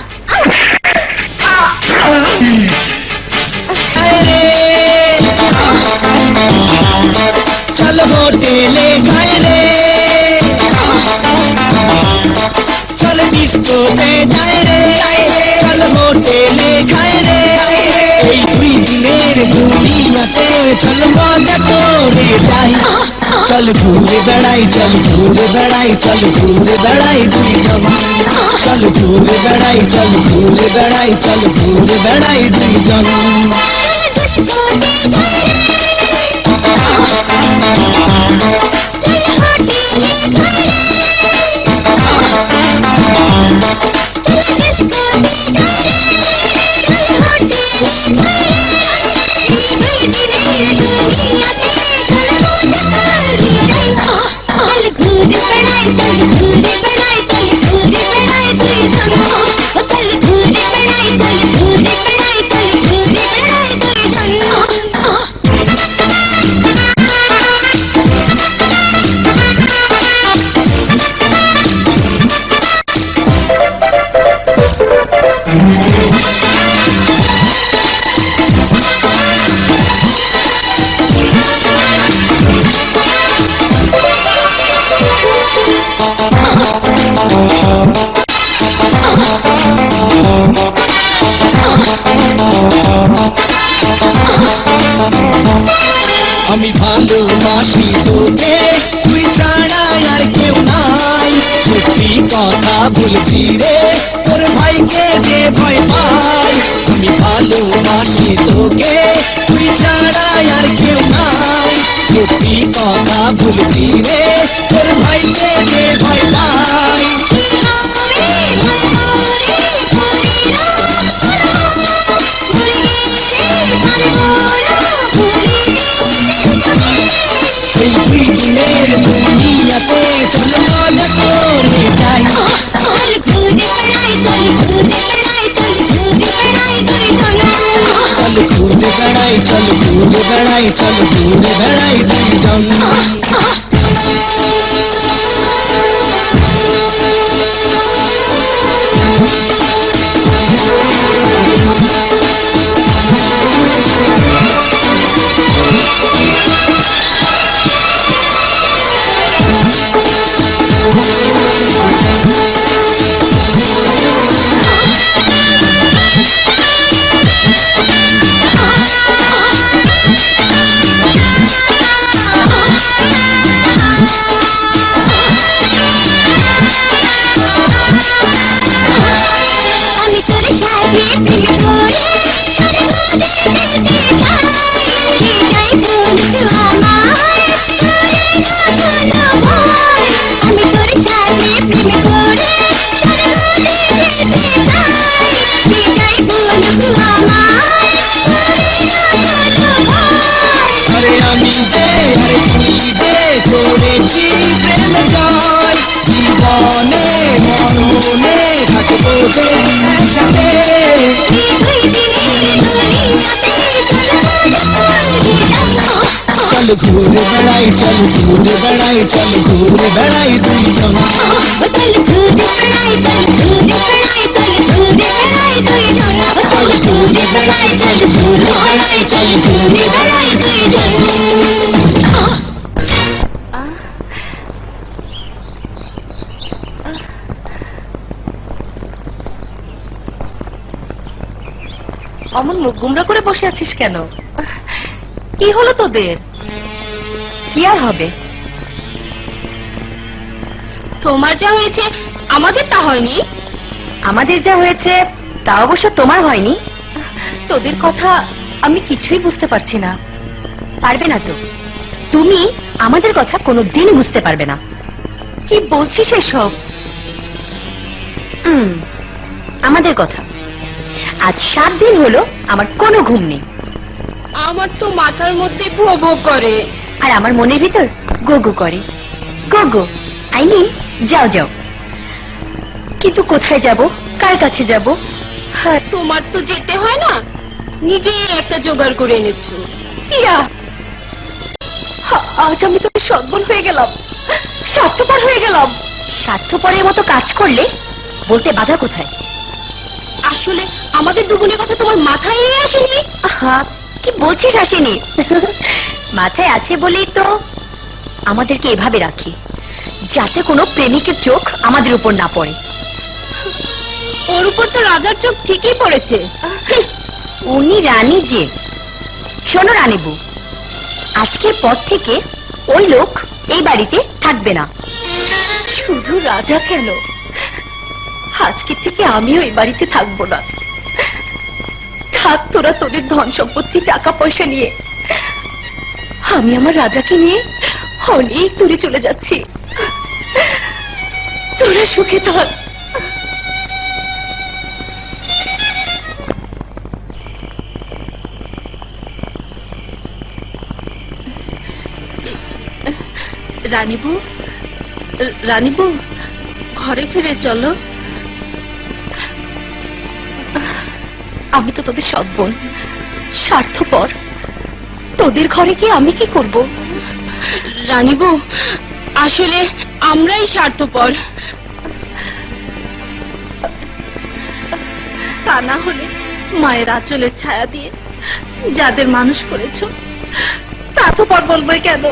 चल होटले खाए रे, चल डिस्को पे जाए रे, चल होटले खाए रे, এই দুই দিনের দুনিয়াতে চল মজা করে যাই, চল ঘুরে বেড়াই, চল ঘুরে বেড়াই, চল ঘুরে বেড়াই দুইজন, চল ঘুরে বেড়াই, চল ঘুরে বেড়াই, চল ঘুরে বেড়াই দুইজন। আমি ভালোবাসি তোকে, তুই ছাড়া আর কেউ নাই, সত্যি কথা বলছি রে, তোর ভাইকে যে ভয় পাই। আমি ভালোবাসি তোকে, তুই ছাড়া আর কেউ নাই, সত্যি কথা বলছি রে, তোর ভাইকে যে ভয় পাই। এই দুই দিনের দুনিয়াতে চল মজা করে যাই, চল ঘুরে বেড়াই, চল ঘুরে বেড়াই, চল ঘুরে বেড়াই দুইজন, চল ঘুরে বেড়াই, চল ঘুরে বেড়াই, চল ঘুরে বেড়াই দুইজন। আরে আমি যে আরে তুই যে করেছি প্রেম গান, জীবনে মরণে থাকবো যে একসাথে। চল ঘুরে বেড়াই, চল ঘুরে বেড়াই, চল ঘুরে বেড়াই দুইজন, চল ঘুরে বেড়াই, চল ঘুরে বেড়াই, চল ঘুরে বেড়াই দুইজন, চল ঘুরে বেড়াই, চল ঘুরে বেড়াই, চল ঘুরে বেড়াই দুইজন। অমন মুখ গুমরা করে বসে আছিস কেন? কি হলো তোদের? কি আর হবে? তোমার যা হয়েছে আমাদের তা হয়নি। আমাদের যা হয়েছে তা অবশ্য তোমার হয়নি। তোদের কথা আমি কিছুই বুঝতে পারছি না। পারবে না তো, তুমি আমাদের কথা কোনোদিন বুঝতে পারবে না। কি বলছিস এসব? আমাদের কথা আজ 7 দিন হলো আমার কোনো ঘুম নেই। আমার তো মাথার মধ্যে ভো ভো করে, আর আমার মনের ভিতর গো গো করে। গো গো আই মিন যাও যাও। কিন্তু কোথায় যাব, কার কাছে যাব? তোমার তো যেতে হয় না, নিজেই একটা জোগাড় করে এনেছো। টিয়া, আজ আমি তো সদ্বন হয়ে গেলাম, স্বার্থপর হয়ে গেলাম। স্বার্থপরের মতো কাজ করলে বলতে বাধা কোথায়? আসলে আমাদের দুগুনের কথা তোমার মাথায় আসেনি? কি বলছিস আসেনি? মাথায় আছে বলেই তো আমাদেরকে এভাবে রাখি, যাতে কোনো প্রেমিকের চোখ আমাদের উপর না পড়ে। ওর উপর তো রাজার চোখ ঠিকই পড়েছে। উনি রানী যে। শোনো রানীবু, আজকের পর থেকে ওই লোক এই বাড়িতে থাকবে না। শুধু রাজা কেন, আজকে থেকে আমিও এই বাড়িতে থাকবো না। থাক তোরা তোদের ধন সম্পত্তি টাকা পয়সা নিয়ে, আমি আমার রাজাকে নিয়ে অনেক দূরে চলে যাচ্ছি। তোরা সুখে থাক। রানীবু, রানীবু, ঘরে ফিরে চলো। আমি তো তোদের সৎ বোন, স্বার্থপর। তোদের ঘরে গিয়ে আমি কি করব? রানীবু, আসলে আমরাই স্বার্থপর। তা না হলে মায়ের আঁচলের ছায়া দিয়ে যাদের মানুষ করেছো, তা তো পর বলবে কেন?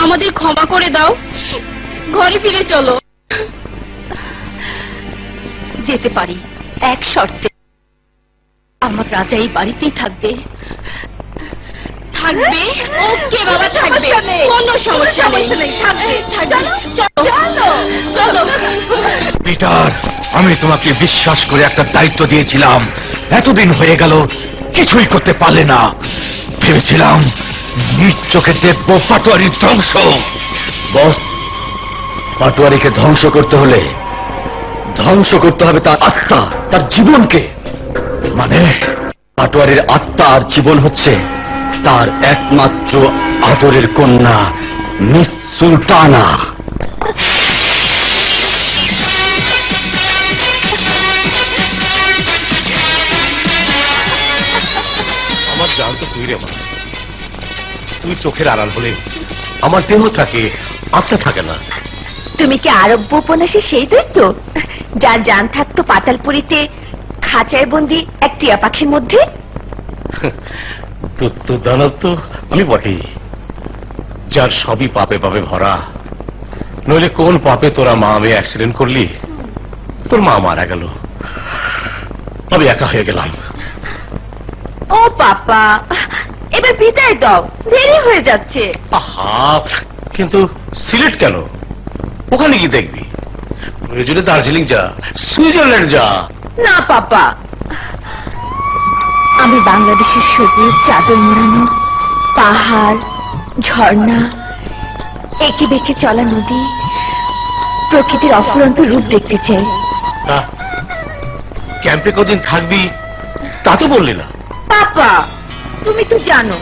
আমাদের ক্ষমা করে দাও, ঘরে ফিরে চলো। যেতে পারি এক শর্তে, আমার রাজা এই বাড়িতেই থাকবে। থাকবে? ওকে বাবা, থাকবে, কোনো সমস্যা নেই, থাকবে, চলো চলো। পিটার, আমি তোমাকে বিশ্বাস করে একটা দায়িত্ব দিয়েছিলাম, এতদিন হয়ে গেল কিছুই করতে পারলে না। ভেবেছিলাম নিজ চোখে দেখবো পাটোয়ারির ধ্বংস। বস, পাটোয়ারিকে ধ্বংস করতে হলে ধ্বংস করতে হবে তার আত্মা, তার জীবনকে। মানে পাটোয়ারির আত্মা আর জীবন হচ্ছে তার একমাত্র আদরের কন্যা মিস সুলতানা। আমার জান তো তুই রে মা, তুই চোখের আড়াল হলে আমার দেহ থাকে, আত্মা থাকে না। তুমি কি আরব্য উপন্যাসে সেই দৈত্য যার জান থাকতো পাতালপুরীতে খাঁচায় বন্দি এক টিয়া পাখির মধ্যে? তো দানব তো আমি বটেই, যার সবই পাপে পাপে ভরা। নইলে কোন পাপে তোরা মা আমি অ্যাক্সিডেন্ট করলি, তোর মা মারা গেল, আমি একা হয়ে গেলাম। ও পাপা, এবার বিদায় দাও, দেরি হয়ে যাচ্ছে। আহা, কিন্তু সিলেট কেন? ওখানে কি দেখবি? প্রয়োজনে দার্জিলিং যা, সুইজারল্যান্ড যা। না পাপা, আমি বাংলাদেশের সবুজ চাদর মোড়ানো পাহাড়, ঝর্ণা, এঁকে বেঁকে চলা নদী, প্রকৃতির অফুরন্ত রূপ দেখতে চাই। ক্যাম্পে কদিন থাকবি তা তো বললি না। পাপা, তুমি তো জানো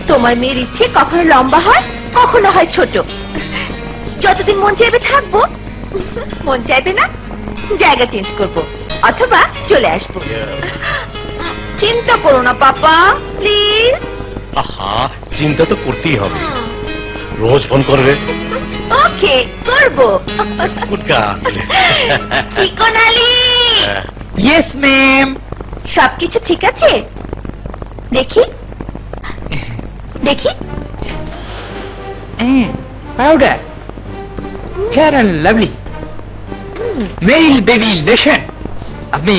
তোমার মেয়ের ইচ্ছে কখনো লম্বা হয়, কখনো হয় ছোট। যতদিন মন চাইবে থাকবো, মন চাইবে না জায়গা চেঞ্জ করব, অথবা চলে আসবো। চিন্তা করো না পাপা, প্লিজ। আহা, চিন্তা তো করতেই হবে, রোজ ফোন করবে। ওকে, করবো। গুটকা। চিকন আলী, ইয়েস ম্যাম। সবকিছু ঠিক আছে? দেখি দেখি। Powder, fair and lovely, male baby lotion. আপনি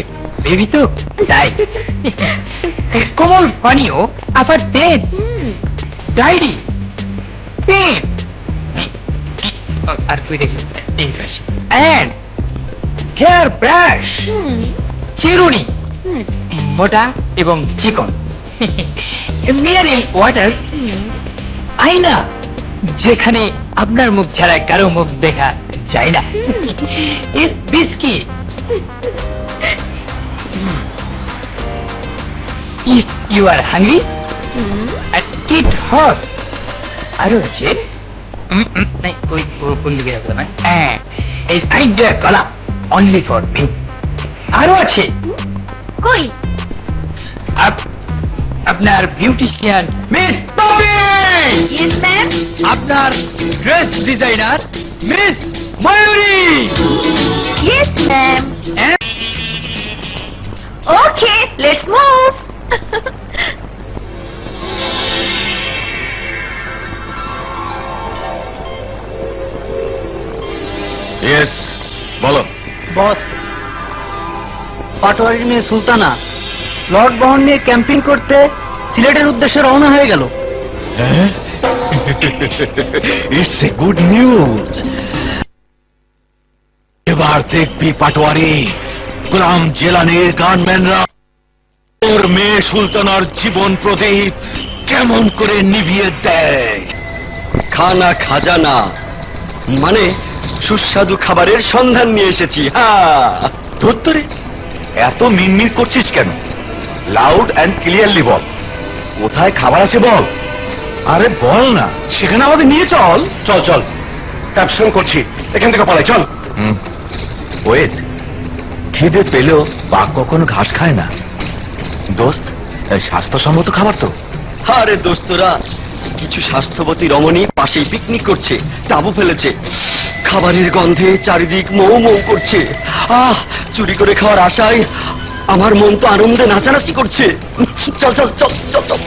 বেবি তো, তাই। কোমল পানীয়, আবার পেন, ডায়েরি, পেন, আর তুই দেখি এই পাশে, অ্যান্ড হেয়ার ব্রাশ, চিরুনি, মোটা এবং চিকন, মিনারেল ওয়াটার, আয়না যেখানে আপনার মুখ ছাড়া কারো মুখ দেখা যায় না, biscuit, if you are hungry and eat hot, আরো আছে ওই কোন দিকে রাখলো না, এই আইডিয়া কলা অনলি ফর মি। আরো আছে কই? আপনার beautician miss Popy, yes ma'am. আপনার dress designer miss Mayuri. Yes ma'am. হ্যাঁ? Okay, let's move. ইয়েস, বলো। বস, পাটোয়ারির মেয়ে সুলতানা লর্ড বহন নিয়ে ক্যাম্পিং করতে সিলেটের উদ্দেশ্যে রওনা হয়ে গেল। It's a good news. এবার দেখবি পাটোয়ারি, গোলাম জেলানির গানম্যানরা ওর মেয়ে সুলতানার জীবন প্রদীপ কেমন করে নিভিয়ে দেয়। খানা খাজানা মানে সুস্বাদু খাবারের সন্ধান নিয়ে এসেছি। হ্যাঁ, ধত্তরে এত মিনমিন করছিস কেন? লাউড অ্যান্ড ক্লিয়ারলি বল, কোথায় খাবার আছে বল। আরে বল না, সেখানে আমাদের নিয়ে চল। চল চল, ক্যাপশন করছি, এখান থেকে পালাই, চল। ওয়েট, খিদে পেলেও বাঘ কখনো ঘাস খায় না দোস্ত, স্বাস্থ্যসম্মত খাবার তো। আরে দোস্তরা, কিছু স্বাস্থ্যবতী রমণী পাশেই পিকনিক করছে, তাঁবু ফেলেছে, খাবারের গন্ধে চারিদিক মৌ মৌ করছে। চুরি করে খাওয়ার আশায় আমার মন তো আনন্দে নাচানাচি করছে। চল চল চল চল চল।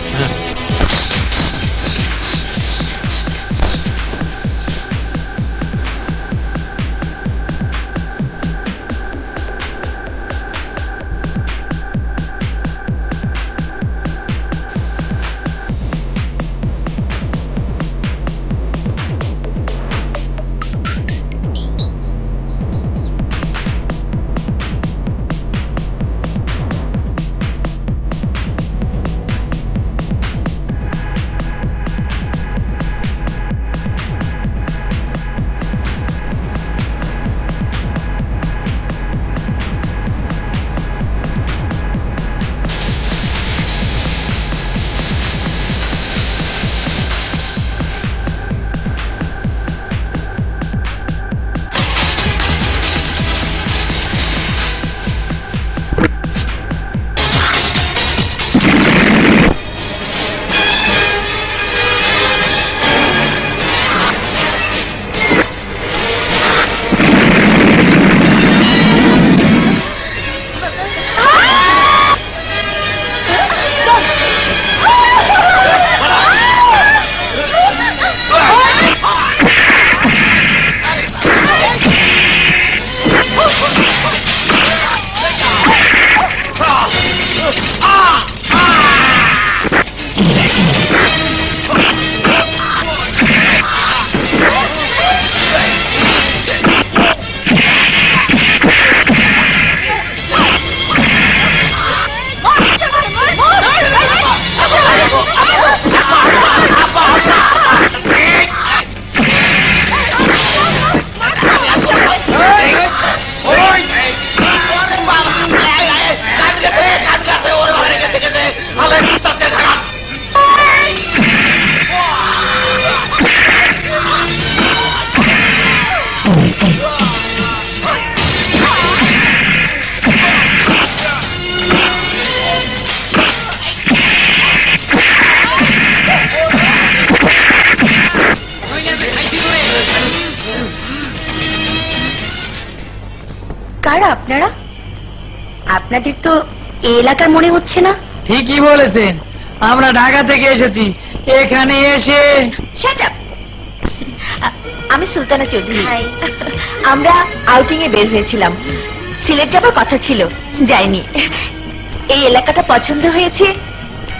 কারা আপনারা? আপনাদের তো এই এলাকার মনে হচ্ছে না। ঠিকই বলেছেন, আমরা ঢাকা থেকে এসেছি। এখানে এসে Shut up! আমি সুলতানা চৌধুরী। আমরা আউটিং এ বের হয়েছিলাম, সিলেট যাবার কথা ছিল, যাইনি। এই এলাকাটা পছন্দ হয়েছে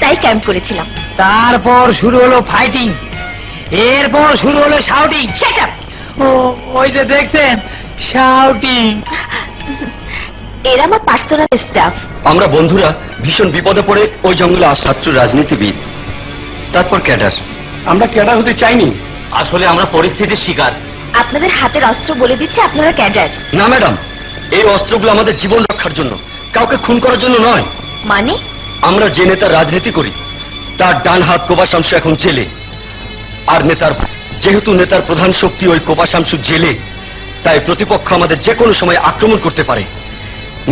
তাই ক্যাম্প করেছিলাম। তারপর শুরু হলো ফাইটিং, এরপর শুরু হলো শাউটিং। Shut up! ওই যে দেখছেন, শাউটিং। এরা আমার পার্সোনাল স্টাফ। আমরা বন্ধুরা ভীষণ বিপদে পড়ে ওই জঙ্গলে ছাত্র রাজনীতিবিদ, তারপর ক্যাডার। আমরা ক্যাডার হতে চাইনি, আসলে আমরা পরিস্থিতির শিকার। আপনাদের হাতের অস্ত্র বলে দিচ্ছে আপনারা ক্যাডার। না ম্যাডাম, এই অস্ত্রগুলো আমাদের জীবন রক্ষার জন্য, কাউকে খুন করার জন্য নয়। মানে? আমরা যে নেতার রাজনীতি করি তার ডান হাত কোবা শামসু এখন জেলে, আর যেহেতু নেতার প্রধান শক্তি ওই কোবা শামসু জেলে, তাই প্রতিপক্ষ আমাদের যে কোনো সময় আক্রমণ করতে পারে।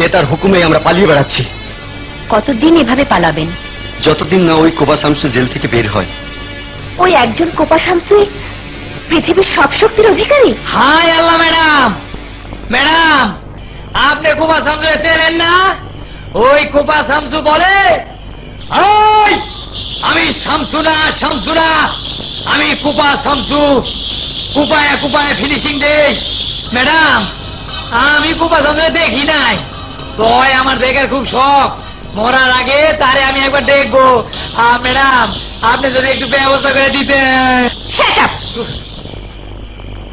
নেতার হুকুমে আমরা পালিয়ে বেড়াচ্ছি। কতদিন এভাবে পালাবেন? যতদিন না ওই কোবা শামসু জেল থেকে বের হয়। ওই একজন কোপা শামসুই পৃথিবীর সব শক্তির অধিকারী? হাই আল্লাহ ম্যাডাম, ম্যাডাম আপনি কোপা শামসু চেনেন না? ওই কোপা শামসু বলে, ওই আমি শামসু না, শামসু না, আমি কোপা শামসু, কুপায় কুপায় ফিনিশিং দেই। ম্যাডাম আমি কোপা শামসু দেখি নাই, তয় আমার দেখার খুব শখ। মরার আগে তারে আমি একবার দেখবো। ম্যাডাম আপনি যদি একটু ব্যবস্থা করে দিতেন। Shut up!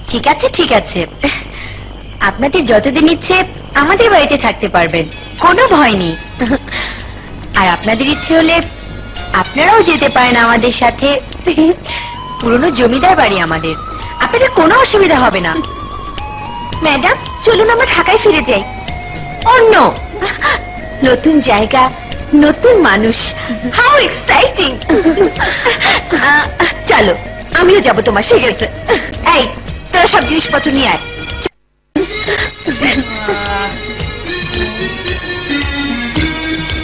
ঠিক আছে ঠিক আছে, আপনাদের যতদিন ইচ্ছে আমাদের বাড়িতে থাকতে পারবেন, কোনো ভয় নেই। আর আপনাদের ইচ্ছে হলে আপনারাও যেতে পারেন আমাদের সাথে। পুরনো জমিদার বাড়ি আমাদের, আপনাদের কোনো অসুবিধা হবে না। ম্যাডাম চলুন আমরা ঢাকায় ফিরে যাই। অন্য নতুন জায়গা, নতুন মানুষ, হাউ এক্সাইটিং! চলো আমিও যাবো তোমার সাথে। এই তোরা সব জিনিসপত্র নিয়ে আয়।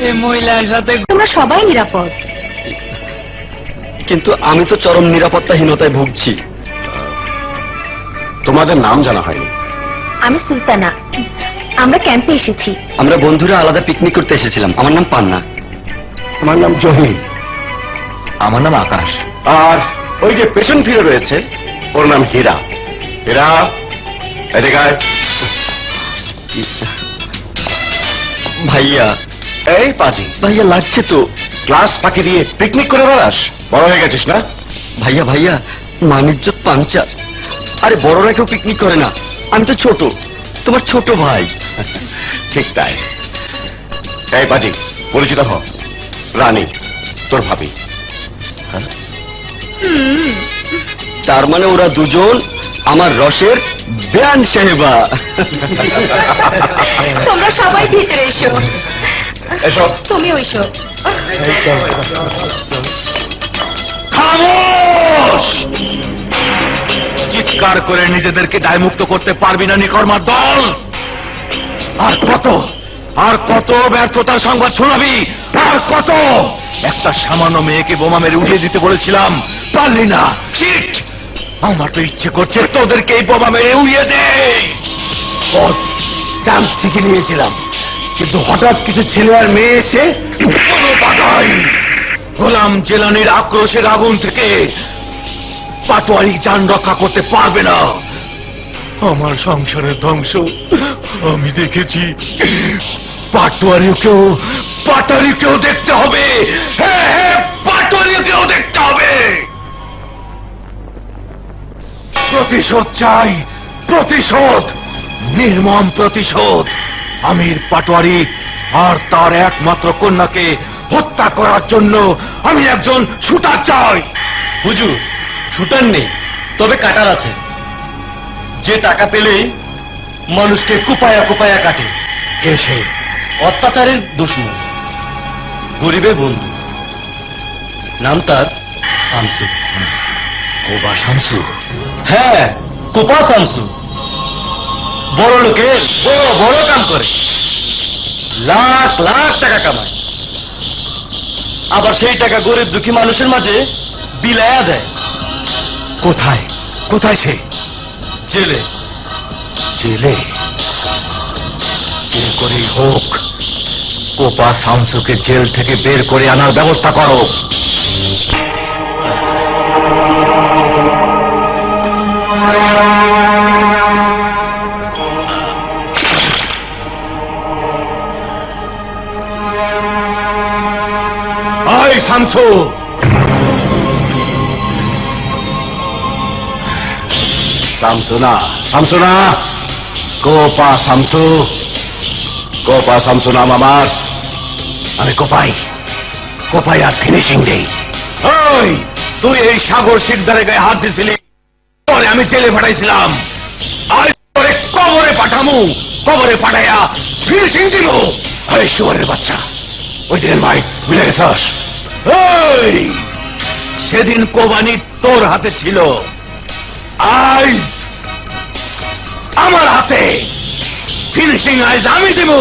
এই মহিলার সাথে তোমরা সবাই নিরাপদ। কিন্তু আমি তো চরম নিরাপত্তাহীনতায় ভুগছি। তোমাদের নাম জানা হয়নি। আমি সুলতানা, আমরা ক্যাম্পে এসেছি। আমরা বন্ধুরা আলাদা পিকনিক করতে এসেছিলাম। আমার নাম পান্না। আমার নাম জহির। আমার নাম আকাশ। আর ওই যে পেছন ফিরে রয়েছে ওর নাম হীরা। হীরা এদিকে আয়। ভাইয়া, এই পাজি, ভাইয়া লাগছে তো। ক্লাস ফাঁকি দিয়ে পিকনিক করে বেড়াস? বড় হয়ে গেছিস না? ভাইয়া ভাইয়া মানিজ্জত পাংচার। আরে বড়রা কেউ পিকনিক করে না, আমি তো ছোট, তোমার ছোট ভাই। ঠিক তাই। এই পাজি, পরিচিত হ, রানী তোর ভাবি। তার মানে ওরা দুজন আমার রসের বেয়ান সাহেবা। তোমরা সবাই ভিতরে এসো। এসব তুমিও এসো। খামোশ! চিৎকার করে নিজেদেরকে দায়মুক্ত করতে পারবি না নিকর্মার দল। আর কত ব্যর্থতার সংবাদ শোনাবি? আর কত? একটা সামান্য মেয়েকে বোমা মেরে উড়িয়ে দিতে বলেছিলাম, পারলি না। শিট! আমার তো ইচ্ছে করছে তোদেরকে এই বোমা মেরে উড়িয়ে দে। বস, চান্স ঠিকই নিয়েছিলাম, কিন্তু হঠাৎ কিছু ছেলে আর মেয়ে এসে কোনো বাধাই। গোলাম জেলানির আক্রোশের আগুন থেকে পাটোয়ারি যান রক্ষা করতে পারবে না। আমার সংসারের ধ্বংস আমি দেখেছি, পাটোয়ারিকেও দেখতে হবে। হ্যাঁ হ্যাঁ, পাটোয়ারিকেও দেখতে হবে। প্রতিশোধ চাই, প্রতিশোধ, নির্মম প্রতিশোধ। আমির পাটোয়ারি আর তার একমাত্র কন্যাকে হত্যা করার জন্য আমি একজন শুটার চাই। হুজুর, শুটার নেই, তবে কাটার আছে, যে টাকা পেলেই মানুষকে কুপায়া কুপায়া কাটে। কে সে? অত্যাচারের দুশ্মন, গরিবের বন্ধু, নাম তার শামসু। কোবা শামসু? হ্যাঁ, কোপা শামসু। বড় লোকের বড় বড় কাম করে, লাখ লাখ টাকা কামায়, আবার সেই টাকা গরিব দুঃখী মানুষের মাঝে বিলায়া দেয়। কোথায় কোথায় সে? জেলে। জেলে? যে করেই হোক কোপা শামসুকে জেল থেকে বের করে আনার ব্যবস্থা করো। আয় শামসু! শামসু না, কোপা শামসু। কোপা শামসু নাম আমার। আমি কোপাই আর ফিনিশিং দেই। ওই তুই এই সাগর শিকদারের গায়ে হাত দিয়েছিলি, পরে আমি জেলে পাঠাইছিলাম। আর পরে কবরে পাঠাইয়া ফিনিশিং দিল। এই শুয়ারের বাচ্চা, ওই দিনের ভাই ভুলে গেছস? ওই সেদিন কোবানি তোর হাতে ছিল, আজ আমার হাতে। ফিনিশিং আইজ আমি দেব।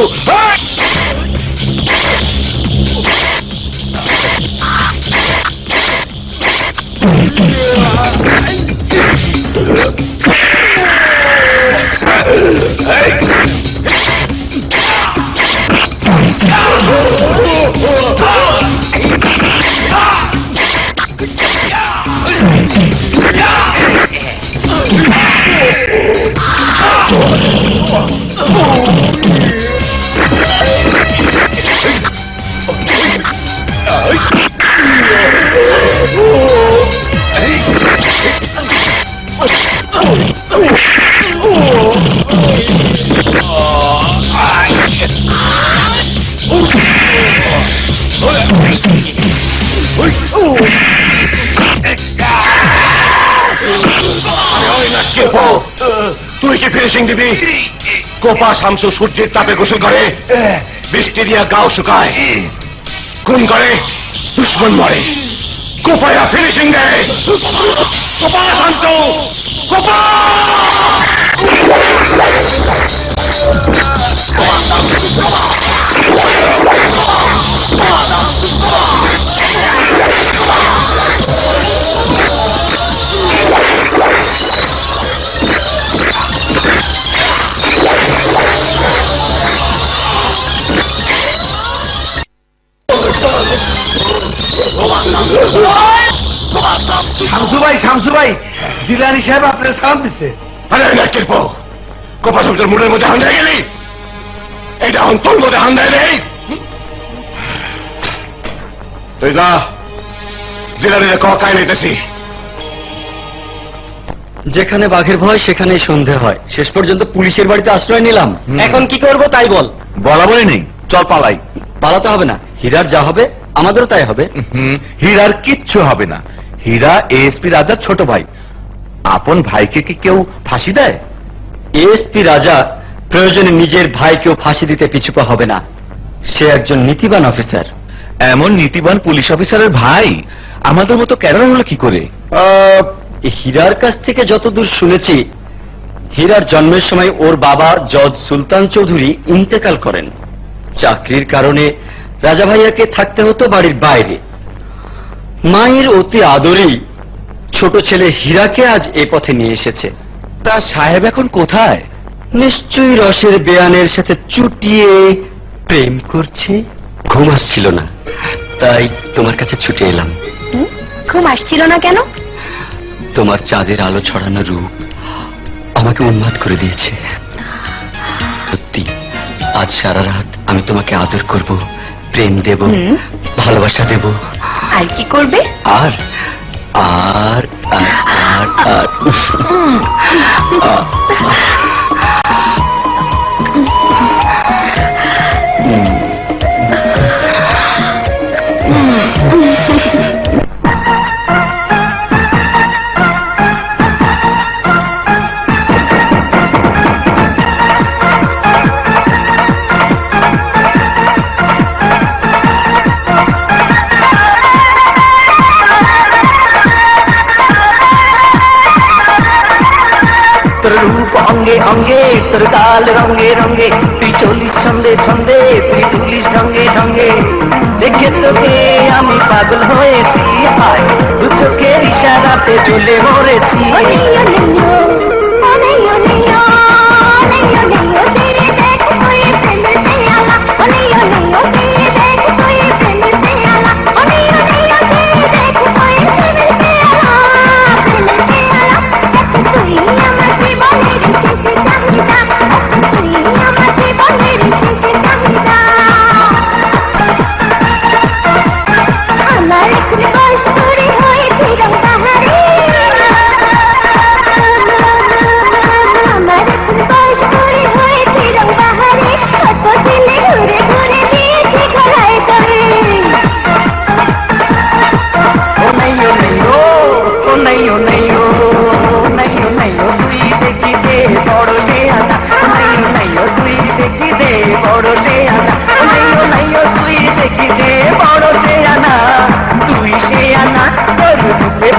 তুই কি ফিনিশিং দিবি? কোপা শামসু সূর্যের তাপে গোসল করে, বৃষ্টি দিয়া গাও শুকায়, খুন করে, দুশ্মন মরে, কোপায়া ফিনিশিং দেয়। কোপা শামসু, কোপা! শামসু ভাই, জিলানি সাহেব আপনার সালাম দিছে। আরে নাকের পো, কোপা শামসুর মুড়ের মধ্যে হান দিয়ে গেলি, এইটা এখন তোর মধ্যে হান দেয় নেই। তুই যা, জিলানিরে কায় নিতেছি। যেখানে বাঘের ভয় সেখানেই সন্ধে হয়। শেষ পর্যন্ত পুলিশের বাড়িতে আশ্রয় নিলাম। এখন কি করব তাই বল। বলা বলে নেই, চল পালাই। পালাতে হবে না, হীরার যা হবে আমাদেরও তাই হবে। হীরার কিচ্ছু হবে না। হীরা এএসপি রাজার ছোট ভাই। আপন ভাইকে কি কেউ ফাঁসি দেয়? এএসপি রাজা প্রয়োজনে নিজের ভাইকেও ফাঁসি দিতে পিছুপা হবে না। সে একজন নীতিবান অফিসার। এমন নীতিবান পুলিশ অফিসারের ভাই আমাদের মতো ক্যাডার হলো কি করে? হীরার কাছ থেকে যতদূর শুনেছি, হীরার জন্মের সময় ওর বাবা জজ সুলতান চৌধুরী ইন্তেকাল করেন। চাকরির কারণে রাজা ভাইয়াকে থাকতে হতো বাড়ির বাইরে। মায়ের অতি আদরেই ছোট ছেলে হীরাকে আজ এ পথে নিয়ে এসেছে। তা সাহেব এখন কোথায়? নিশ্চয়ই রসের বেয়ানের সাথে চুটিয়ে প্রেম করছে। ঘুম আসছিল না, তাই তোমার কাছে ছুটে এলাম। ঘুম আসছিল না কেন? তোমার চাঁদের আলো ছড়ানো রূপ আমাকে উন্মাদ করে দিয়েছে। সত্যি, আজ সারা রাত আমি তোমাকে আদর করব, প্রেম দেব, ভালোবাসা দেব। আর কি করবে? আর আর আর আর আর তোর রূপ অঙ্গে অঙ্গে, তোর গাল রঙে রঙে, তুই চলিস ছন্দে ছন্দে, তুই তুলিস ঢঙ্গে ঢঙ্গে। দেখে তোকে আমি পাগল হয়েছি, হায় দু চোখের ইশারাতে চলে মরেছি।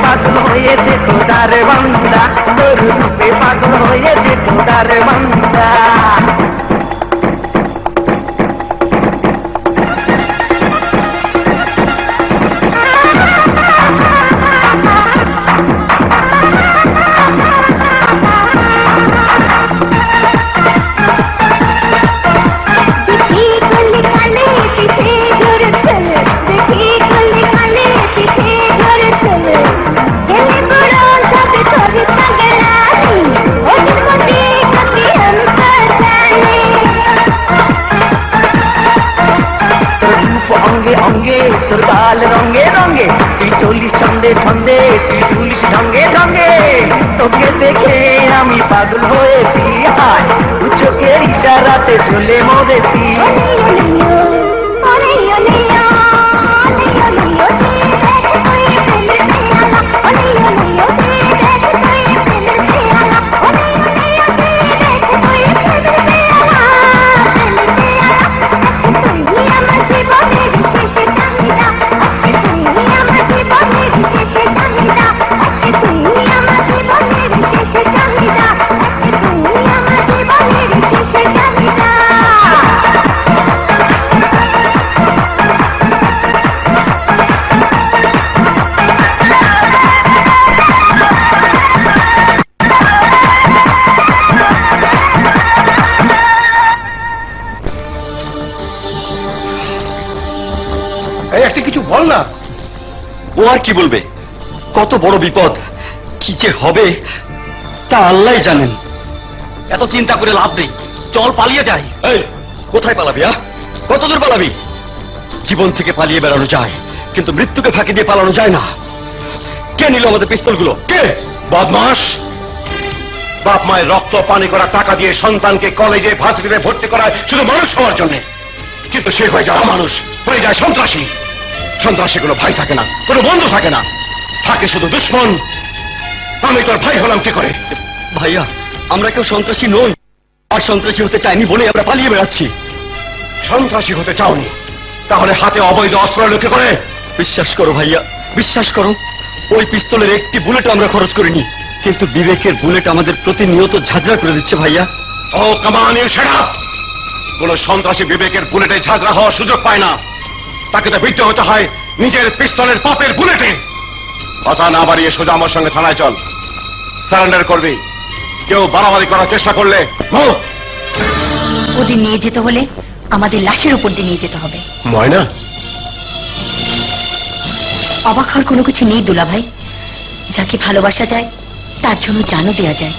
পাগল হয়েছে তোদার বান্দা, তোর রূপে পাগল হয়েছে তোদার বান্দা। ছন্দে তুই তুলিস ঢঙ্গে ঢঙ্গে তোকে দেখে আমি পাগল হয়েছি হায় দু চোখের ইশারাতে চলে মরেছি এই একটা কিছু বল না। ও আর কি বলবে? কত বড় বিপদ, কি যে হবে তা আল্লাহই জানেন। এত চিন্তা করে লাভ নেই, চল পালিয়ে যাই। এই কোথায় পালাবি? কত দূর পালাবি? জীবন থেকে পালিয়ে বেড়ানো যায়, কিন্তু মৃত্যুকে ফাঁকি দিয়ে পালানো যায় না। কে নিল আমাদের পিস্তলগুলো? কে? বদমাস! বাপ মায়ের রক্ত পানি করা টাকা দিয়ে সন্তানকে কলেজে ভার্সিটিতে ভর্তি করায় শুধু মানুষ হওয়ার জন্য, কিন্তু সে হয়ে যায় অমানুষ, হয়ে যায় সন্ত্রাসী। সন্ত্রাসী কোনো ভাই থাকে না, কোনো বন্ধু থাকে না, থাকে শুধু দুশ্মন। আমি তোর ভাই হলাম কি করে? ভাইয়া, আমরা কেউ সন্ত্রাসী নই, আর সন্ত্রাসী হতে চাইনি বলে আমরা পালিয়ে বেড়াচ্ছি। সন্ত্রাসী হতে চাওনি, তাহলে হাতে অবৈধ অস্ত্র লক্ষ্য করে? বিশ্বাস করো ভাইয়া, বিশ্বাস করো, ওই পিস্তলের একটি বুলেট আমরা খরচ করিনি, কিন্তু বিবেকের বুলেট আমাদের প্রতিনিয়ত ঝাঁঝরা করে দিচ্ছে ভাইয়া। ও কামান, ইউ শাট আপ! কোন সন্ত্রাসী বিবেকের বুলেটে ঝাঁঝরা হওয়ার সুযোগ পায় না, তাকে তো বিদ্ধ হতে হয় নিজের পিস্তলের পাপের বুলেটে। কথা না বাড়িয়ে সোজা আমার সঙ্গে থানায় চল, সারেন্ডার করবি। কেউ বাড়াবাড়ি করার চেষ্টা করলে ওদের নিয়ে যেতে হলে আমাদের লাশের উপর দিয়ে নিয়ে যেতে হবে। ময়না, অবাক হওয়ার কোনো কিছু নেই দুলা ভাই, যাকে ভালোবাসা যায় তার জন্য জানও দেয়া যায়।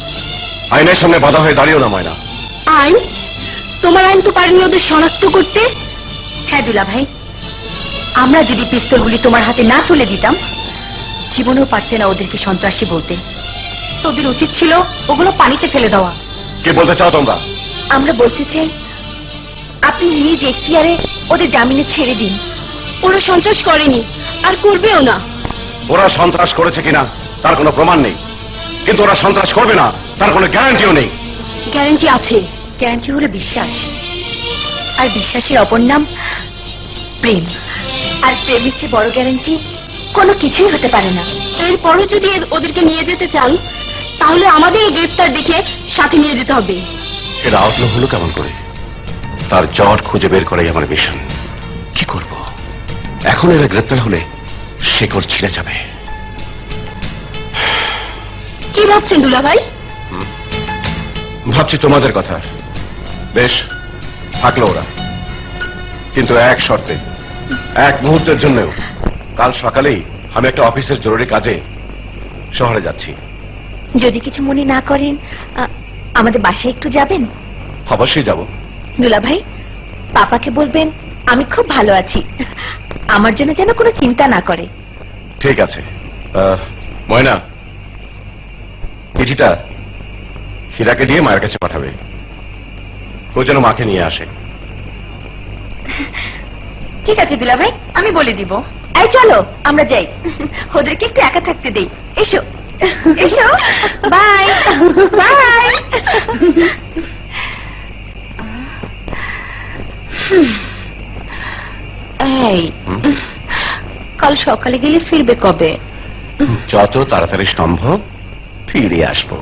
আইনের সামনে বাধা হয়ে দাঁড়িয়েও না ময়না। আইন? তোমার আইন তো পারেনি ওদের শনাক্ত করতে। হ্যাঁ দুলা ভাই, আমরা যদি পিস্তলগুলি তোমার হাতে না তুলে দিতাম, জীবনেও পারতে না ওদেরকে সন্ত্রাসী বলতে। তোদের উচিত ছিল ওগুলো পানিতে ফেলে দেওয়া। কি বলতে চাও তোমরা? আমরা বলতে চাই, আপনি নিজ এখতিয়ারে ওদের জামিনে ছেড়ে দিন। ওরা সন্ত্রাস করেনি, আর করবেও না। ওরা সন্ত্রাস করেছে কিনা তার কোনো প্রমাণ নেই, কিন্তু ওরা সন্ত্রাস করবে না তার কোনো গ্যারান্টিও নেই। গ্যারান্টি আছে। গ্যারান্টি হলো বিশ্বাস, আর বিশ্বাসের অপর নাম প্রেম। আর প্রেমের চেয়ে বড় গ্যারান্টি কোনো কিছুই হতে পারে না। এরপরও যদি ওদেরকে নিয়ে যেতে চান, তাহলে আমাদেরও গ্রেফতার দেখে সাথে নিয়ে যেতে হবে। এরা আউটলো হলো কেমন করে? তার জট খুঁজে বের করাই আমার মিশন। কি করব এখন? এরা গ্রেপ্তার হলে শেকড় ছিঁড়ে যাবে। কি ভাবছেন দুলা ভাই? ভাবছি তোমাদের কথা। বেশ, থাকলো ওরা, কিন্তু এক শর্তে, এক মুহূর্তের জন্যও। কাল সকালেই আমি একটা অফিসের জরুরি কাজে শহরে যাচ্ছি। যদি কিছু মনে না করেন, আমাদের বাসায় একটু যাবেন? অবশ্যই যাব। দুলা ভাই, পাপাকে বলবেন আমি খুব ভালো আছি, আমার জন্য যেন কোনো চিন্তা না করে। ঠিক আছে। ময়না, চিঠিটা হীরাকে দিয়ে মায়ের কাছে পাঠাবে, ও যেন মাকে নিয়ে আসে। ঠিক আছে দুলা ভাই, আমি বলে দিব। এই চলো আমরা যাই, ওদেরকে একটু একা থাকতে দেই। এসো এসো, বাই বাই। এই, কাল সকালে গেলে ফিরবে কবে? যত তাড়াতাড়ি সম্ভব ফিরে আসবো।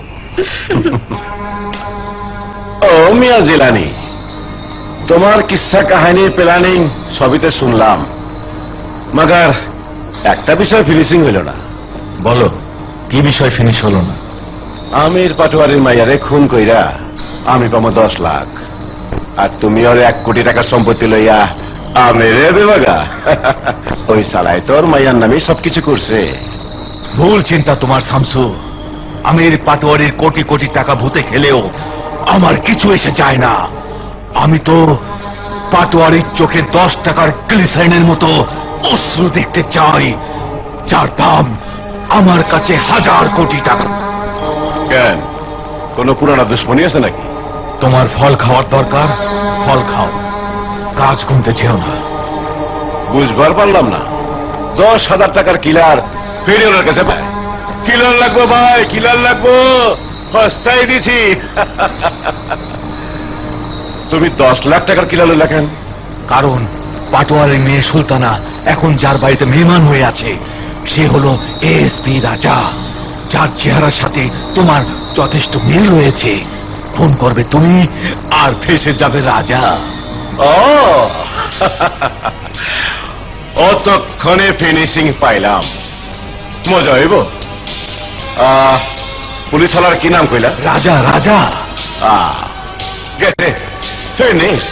ও মিয়া জিলানি, তোমার কিসসা কাহিনীর প্ল্যানিং সবিতে শুনলাম, মাগার একটা বিষয় ফিনিশিং হইল না। বলো, কি বিষয় ফিনিশ হলো না? আমির পাটোয়ারির মাইয়ারে খুন কইরা আমি পাবো 10 লাখ, আর তুমি ওর 1 কোটি টাকার সম্পত্তি লইয়া আমেরে দেবাগা। ওই সালাই তোর মাইয়ার নামে সবকিছু করছে। ভুল চিন্তা তোমার শামসু। আমির পাটোয়ারির কোটি কোটি টাকা ভূতে খেলেও আমার কিছু এসে যায় না। আমি তো পাটোয়ারির চোখে 10 টাকার গ্লিসারিনের মতো অশ্রু দেখতে চাই, যার দাম আমার কাছে 1000 কোটি টাকা। কেন কোনো পুরানা দুশ্মনী আছে নাকি? তোমার ফল খাওয়ার দরকার, ফল খাও, কাজ গুনতে যেও না। বুঝবার পারলাম না। 10,000 টাকার কিলার ফেরিওয়ালার কাছে পায়। কিলার লাগবো ভাই, কিলার লাগবো, সস্তায় দিছি। তুমি 10 লাখ টাকার কিলার লেখেন? কারণ পাটোয়ারের মেয়ে সুলতানা এখন যার বাড়িতে মেহমান হয়ে আছে সে হলো এসপি রাজা, যার চেহারার সাথে তোমার যথেষ্ট মিল রয়েছে। ফোন করবে তুমি আর ফেসে যাবে রাজা। ও অতক্ষণে ফিনিশিং পাইলাম, মজা হইব। পুলিশ হলার কি নাম কইলা? রাজা। রাজা গেছে ফিনিশ।